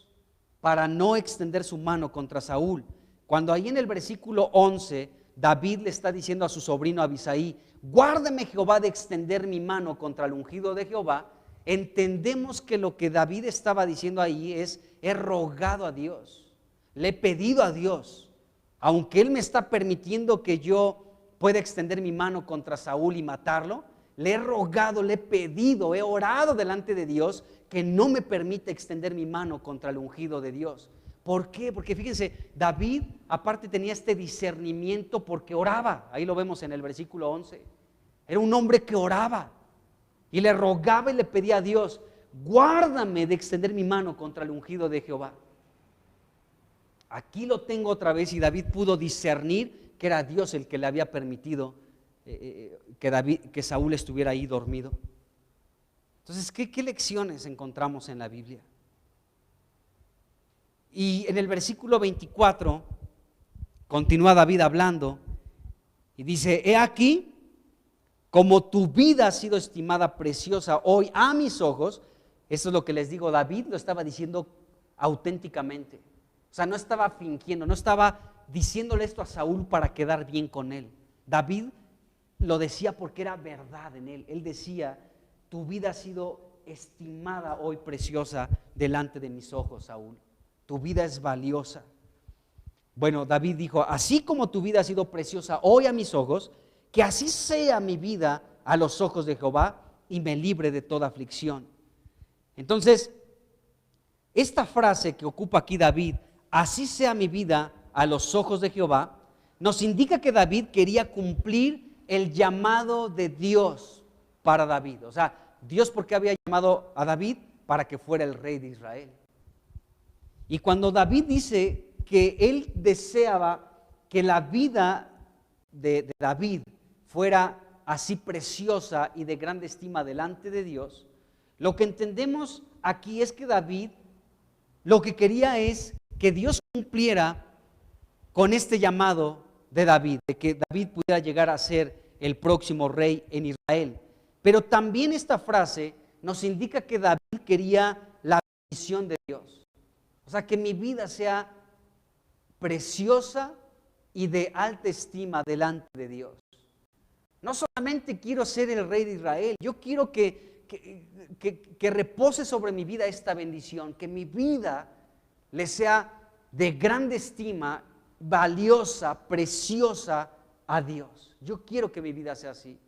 para no extender su mano contra Saúl. Cuando ahí en el versículo 11 David le está diciendo a su sobrino Abisai: guárdame Jehová de extender mi mano contra el ungido de Jehová, entendemos que lo que David estaba diciendo ahí es: he rogado a Dios, le he pedido a Dios, aunque Él me está permitiendo que yo pueda extender mi mano contra Saúl y matarlo, le he rogado, le he pedido, he orado delante de Dios que no me permite extender mi mano contra el ungido de Dios. ¿Por qué? Porque fíjense, David aparte tenía este discernimiento porque oraba. Ahí lo vemos en el versículo 11. Era un hombre que oraba y le rogaba y le pedía a Dios: guárdame de extender mi mano contra el ungido de Jehová. Aquí lo tengo otra vez, y David pudo discernir que era Dios el que le había permitido que Saúl estuviera ahí dormido. Entonces, ¿qué lecciones encontramos en la Biblia? Y en el versículo 24 continúa David hablando y dice: he aquí, como tu vida ha sido estimada preciosa hoy a mis ojos. Eso es lo que les digo, David lo estaba diciendo auténticamente. O sea, no estaba fingiendo, no estaba diciéndole esto a Saúl para quedar bien con él. David lo decía porque era verdad en él. Él decía: tu vida ha sido estimada hoy preciosa delante de mis ojos, Saúl. Tu vida es valiosa. Bueno, David dijo: así como tu vida ha sido preciosa hoy a mis ojos, que así sea mi vida a los ojos de Jehová y me libre de toda aflicción. Entonces, esta frase que ocupa aquí David, así sea mi vida a los ojos de Jehová, nos indica que David quería cumplir el llamado de Dios para David. O sea, Dios, ¿por qué había llamado a David? Para que fuera el rey de Israel. Y cuando David dice que él deseaba que la vida de David fuera así preciosa y de grande estima delante de Dios, lo que entendemos aquí es que David lo que quería es que Dios cumpliera con este llamado de David, de que David pudiera llegar a ser el próximo rey en Israel. Pero también esta frase nos indica que David quería la bendición de Dios. O sea, que mi vida sea preciosa y de alta estima delante de Dios. No solamente quiero ser el rey de Israel, yo quiero que repose sobre mi vida esta bendición, que mi vida le sea de grande estima, valiosa, preciosa a Dios. Yo quiero que mi vida sea así.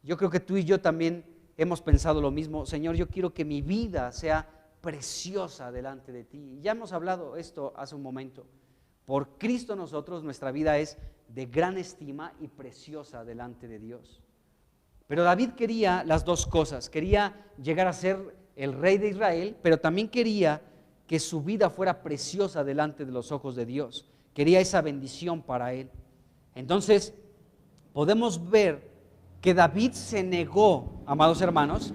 Yo creo que tú y yo también hemos pensado lo mismo. Señor, yo quiero que mi vida sea preciosa delante de ti. Ya hemos hablado esto hace un momento. Por Cristo nosotros, nuestra vida es de gran estima y preciosa delante de Dios. Pero David quería las dos cosas. Quería llegar a ser el rey de Israel, pero también quería que su vida fuera preciosa delante de los ojos de Dios. Quería esa bendición para él. Entonces, podemos ver que David se negó, amados hermanos,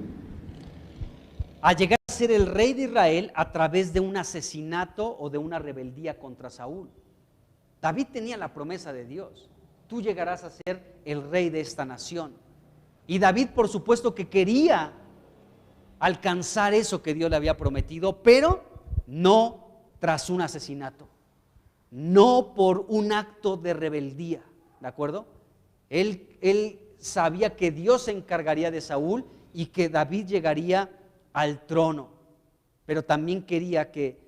a llegar a ser el rey de Israel a través de un asesinato o de una rebeldía contra Saúl. David tenía la promesa de Dios: tú llegarás a ser el rey de esta nación. Y David, por supuesto, que quería alcanzar eso que Dios le había prometido, pero no tras un asesinato, no por un acto de rebeldía, ¿de acuerdo? Él sabía que Dios se encargaría de Saúl y que David llegaría al trono, pero también quería que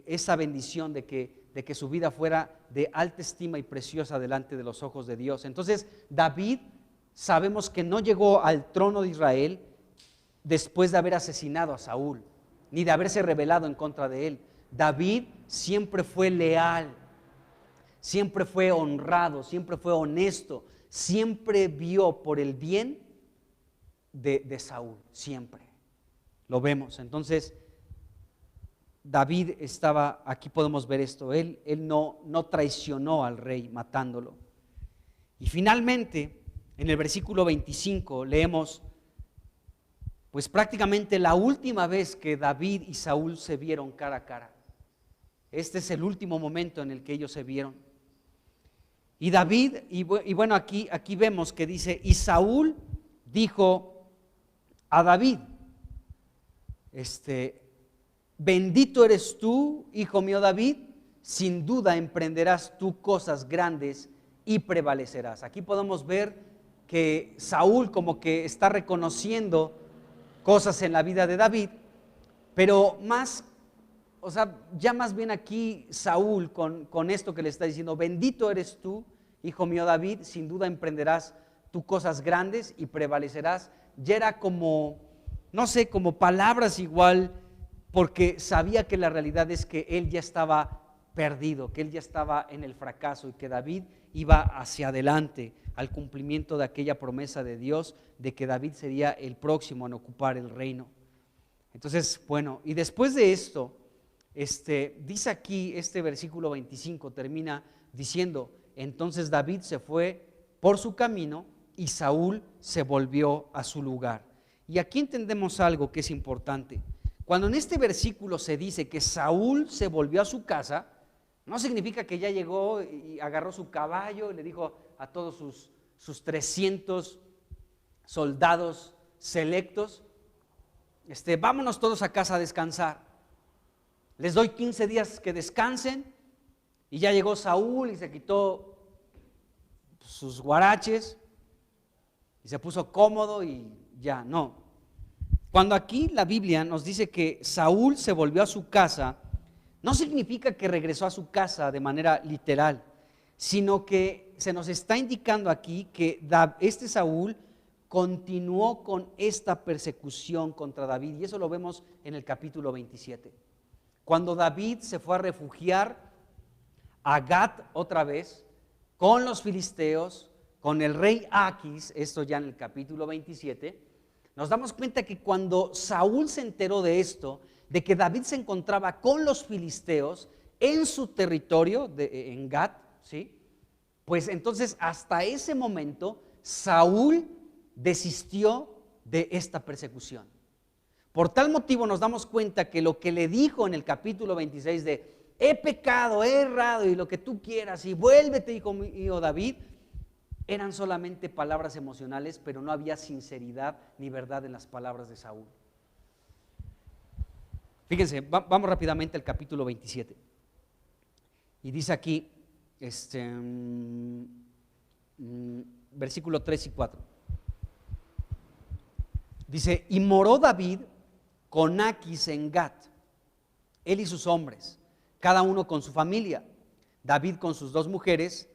esa bendición de que su vida fuera de alta estima y preciosa delante de los ojos de Dios. Entonces, David, sabemos que no llegó al trono de Israel después de haber asesinado a Saúl, ni de haberse rebelado en contra de él. David siempre fue leal, siempre fue honrado, siempre fue honesto, siempre vio por el bien de Saúl, siempre. Lo vemos. Entonces, David estaba, aquí podemos ver esto, él no traicionó al rey matándolo. Y finalmente, en el versículo 25 leemos, pues prácticamente la última vez que David y Saúl se vieron cara a cara. Este es el último momento en el que ellos se vieron. Y David, y bueno, aquí vemos que dice, y Saúl dijo a David, bendito eres tú, hijo mío David, sin duda emprenderás tú cosas grandes y prevalecerás. Aquí podemos ver que Saúl como que está reconociendo cosas en la vida de David, pero más, o sea, ya más bien aquí Saúl con esto que le está diciendo, bendito eres tú, hijo mío David, sin duda emprenderás tú cosas grandes y prevalecerás. Ya era como, no sé, como palabras igual, porque sabía que la realidad es que él ya estaba perdido, que él ya estaba en el fracaso y que David iba hacia adelante al cumplimiento de aquella promesa de Dios de que David sería el próximo en ocupar el reino. Entonces, bueno, y después de esto, dice aquí este versículo 25, termina diciendo, entonces David se fue por su camino y Saúl se volvió a su lugar. Y aquí entendemos algo que es importante. Cuando en este versículo se dice que Saúl se volvió a su casa, no significa que ya llegó y agarró su caballo y le dijo a todos sus 300 soldados selectos, vámonos todos a casa a descansar. Les doy 15 días que descansen. Y ya llegó Saúl y se quitó sus guaraches y se puso cómodo y ya, no. Cuando aquí la Biblia nos dice que Saúl se volvió a su casa, no significa que regresó a su casa de manera literal, sino que se nos está indicando aquí que este Saúl continuó con esta persecución contra David, y eso lo vemos en el capítulo 27. Cuando David se fue a refugiar a Gat otra vez, con los filisteos, con el rey Aquis, esto ya en el capítulo 27, nos damos cuenta que cuando Saúl se enteró de esto, de que David se encontraba con los filisteos en su territorio, en Gat, ¿sí? Pues entonces hasta ese momento Saúl desistió de esta persecución. Por tal motivo nos damos cuenta que lo que le dijo en el capítulo 26 de he pecado, he errado y lo que tú quieras y vuélvete, hijo mío David, eran solamente palabras emocionales, pero no había sinceridad ni verdad en las palabras de Saúl. Fíjense, vamos rápidamente al capítulo 27. Y dice aquí, versículo 3 y 4. Dice, y moró David con Aquis en Gat, él y sus hombres, cada uno con su familia. David con sus 2 mujeres,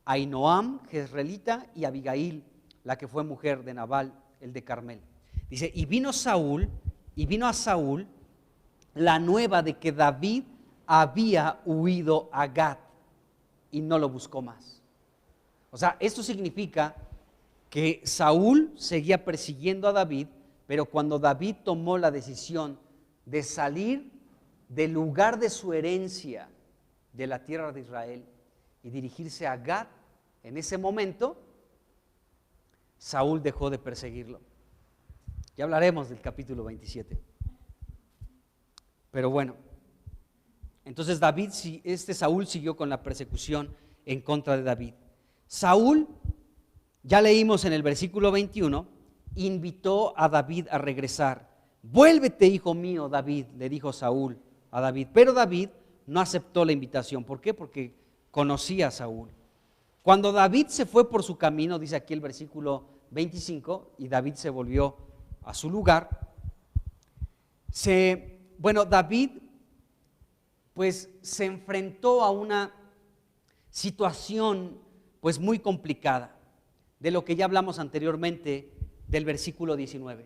Ahinoam, jezreelita, y Abigail, la que fue mujer de Nabal, el de Carmel. Dice, y vino a Saúl la nueva de que David había huido a Gat y no lo buscó más. O sea, esto significa que Saúl seguía persiguiendo a David, pero cuando David tomó la decisión de salir del lugar de su herencia, de la tierra de Israel, y dirigirse a Gat, en ese momento, Saúl dejó de perseguirlo. Ya hablaremos del capítulo 27. Pero bueno, entonces Saúl siguió con la persecución en contra de David. Saúl, ya leímos en el versículo 21, invitó a David a regresar. Vuélvete, hijo mío, David, le dijo Saúl a David. Pero David no aceptó la invitación. ¿Por qué? Porque conocía a Saúl. Cuando David se fue por su camino, dice aquí el versículo 25, y David se volvió a su lugar. David pues se enfrentó a una situación pues muy complicada, de lo que ya hablamos anteriormente del versículo 19.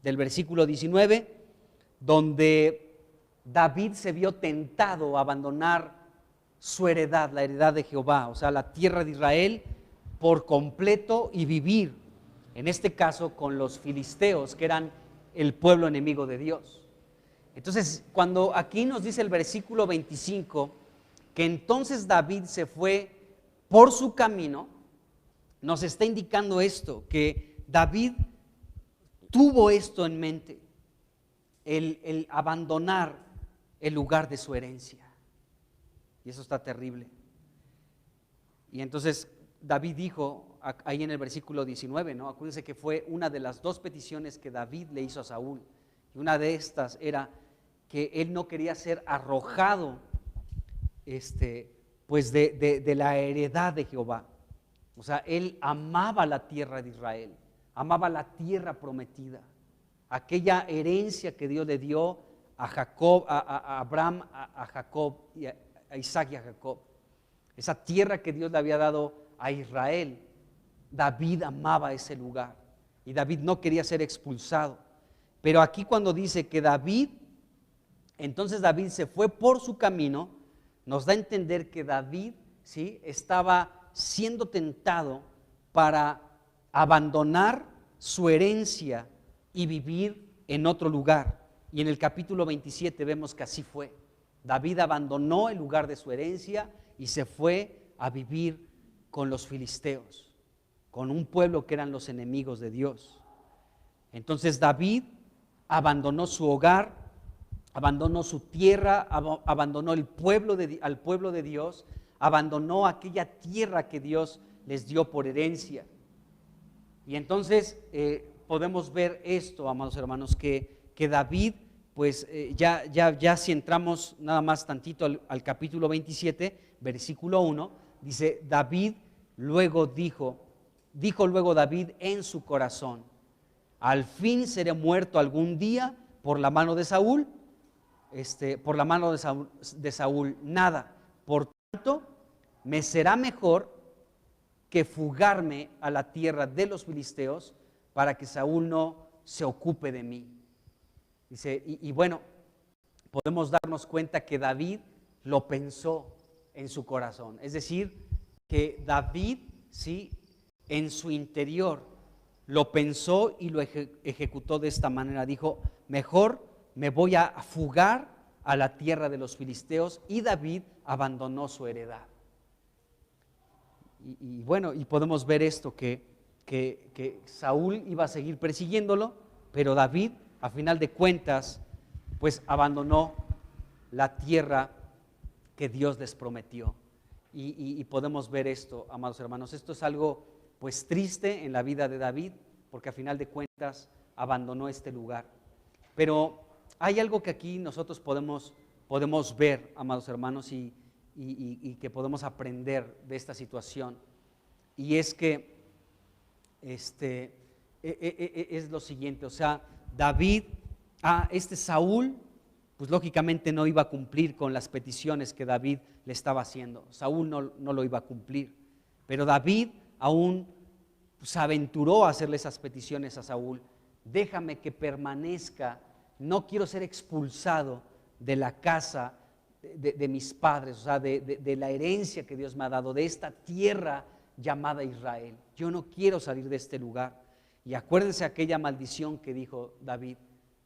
Del versículo 19, donde David se vio tentado a abandonar su heredad, la heredad de Jehová, o sea, la tierra de Israel por completo, y vivir, en este caso, con los filisteos, que eran el pueblo enemigo de Dios. Entonces, cuando aquí nos dice el versículo 25, que entonces David se fue por su camino, nos está indicando esto, que David tuvo esto en mente, el abandonar el lugar de su herencia. Y eso está terrible. Y entonces David dijo, ahí en el versículo 19, ¿no? Acuérdense que fue una de las 2 peticiones que David le hizo a Saúl. Y una de estas era que él no quería ser arrojado pues de la heredad de Jehová. O sea, él amaba la tierra de Israel, amaba la tierra prometida, aquella herencia que Dios le dio a Jacob, a Abraham, a Jacob, y a Isaac y a Jacob. Esa tierra que Dios le había dado a Israel, David amaba ese lugar y David no quería ser expulsado. Pero aquí cuando dice que entonces David se fue por su camino, nos da a entender que David, ¿sí?, estaba siendo tentado para abandonar su herencia y vivir en otro lugar. Y en el capítulo 27 vemos que así fue. David abandonó el lugar de su herencia y se fue a vivir con los filisteos, con un pueblo que eran los enemigos de Dios. Entonces David abandonó su hogar, abandonó su tierra, abandonó al pueblo de Dios, abandonó aquella tierra que Dios les dio por herencia. Y entonces podemos ver esto, amados hermanos, que David, pues ya si entramos nada más tantito al capítulo 27, versículo 1, dice, dijo luego David en su corazón, al fin seré muerto algún día por la mano de Saúl, nada, por tanto, me será mejor que fugarme a la tierra de los filisteos para que Saúl no se ocupe de mí. Dice, y bueno, podemos darnos cuenta que David lo pensó en su corazón. Es decir, que David, sí, en su interior lo pensó y lo ejecutó de esta manera. Dijo, mejor me voy a fugar a la tierra de los filisteos, y David abandonó su heredad. Y bueno, y podemos ver esto, que Saúl iba a seguir persiguiéndolo, pero David, a final de cuentas, pues abandonó la tierra que Dios les prometió. Y podemos ver esto, amados hermanos. Esto es algo pues triste en la vida de David, porque a final de cuentas abandonó este lugar. Pero hay algo que aquí nosotros podemos ver, amados hermanos, y que podemos aprender de esta situación. Y es que es lo siguiente, o sea, David, Saúl, pues lógicamente no iba a cumplir con las peticiones que David le estaba haciendo. Saúl no lo iba a cumplir, pero David aún se aventuró a hacerle esas peticiones a Saúl. Déjame que permanezca, no quiero ser expulsado de la casa de mis padres, o sea, de la herencia que Dios me ha dado, de esta tierra llamada Israel. Yo no quiero salir de este lugar. Y acuérdense aquella maldición que dijo David,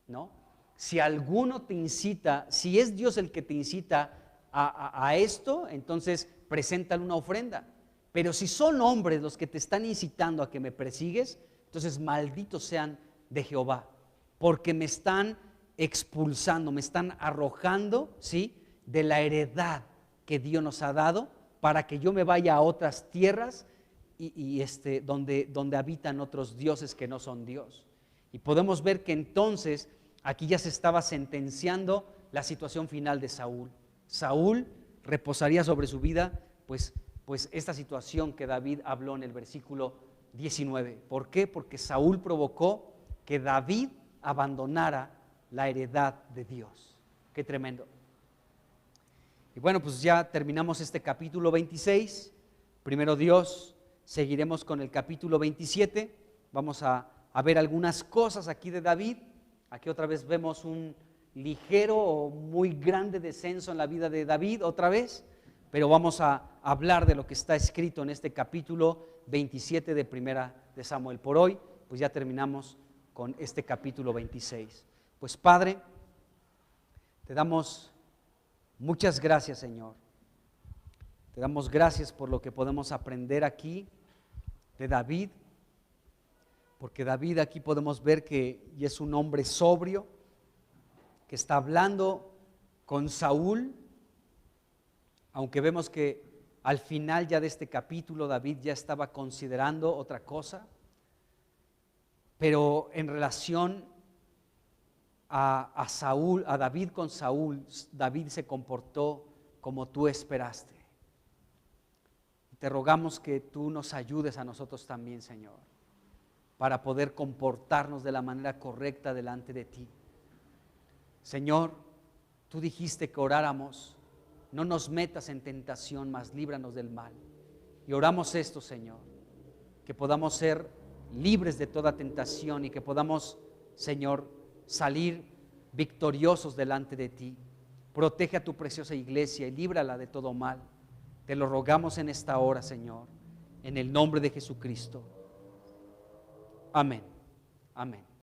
¿no? Si alguno te incita, si es Dios el que te incita a esto, entonces preséntale una ofrenda. Pero si son hombres los que te están incitando a que me persigues, entonces malditos sean de Jehová, porque me están expulsando, me están arrojando, ¿sí?, de la heredad que Dios nos ha dado, para que yo me vaya a otras tierras donde habitan otros dioses que no son Dios. Y podemos ver que entonces aquí ya se estaba sentenciando la situación final de Saúl. Saúl reposaría sobre su vida pues esta situación que David habló en el versículo 19. ¿Por qué? Porque Saúl provocó que David abandonara la heredad de Dios. Qué tremendo. Y bueno, pues ya terminamos este capítulo 26. Primero Dios, seguiremos con el capítulo 27. Vamos a ver algunas cosas aquí de David. Aquí otra vez vemos un ligero o muy grande descenso en la vida de David otra vez, pero vamos a hablar de lo que está escrito en este capítulo 27 de Primera de Samuel. Por hoy, pues ya terminamos con este capítulo 26. Pues Padre, te damos muchas gracias, Señor. Te damos gracias por lo que podemos aprender aquí de David, porque David aquí podemos ver que y es un hombre sobrio, que está hablando con Saúl, aunque vemos que al final ya de este capítulo David ya estaba considerando otra cosa, pero en relación a Saúl, a David con Saúl, David se comportó como tú esperaste. Te rogamos que tú nos ayudes a nosotros también, Señor, para poder comportarnos de la manera correcta delante de ti. Señor, tú dijiste que oráramos, no nos metas en tentación, mas líbranos del mal. Y oramos esto, Señor, que podamos ser libres de toda tentación y que podamos, Señor, salir victoriosos delante de ti. Protege a tu preciosa iglesia y líbrala de todo mal. Te lo rogamos en esta hora, Señor, en el nombre de Jesucristo. Amén. Amén.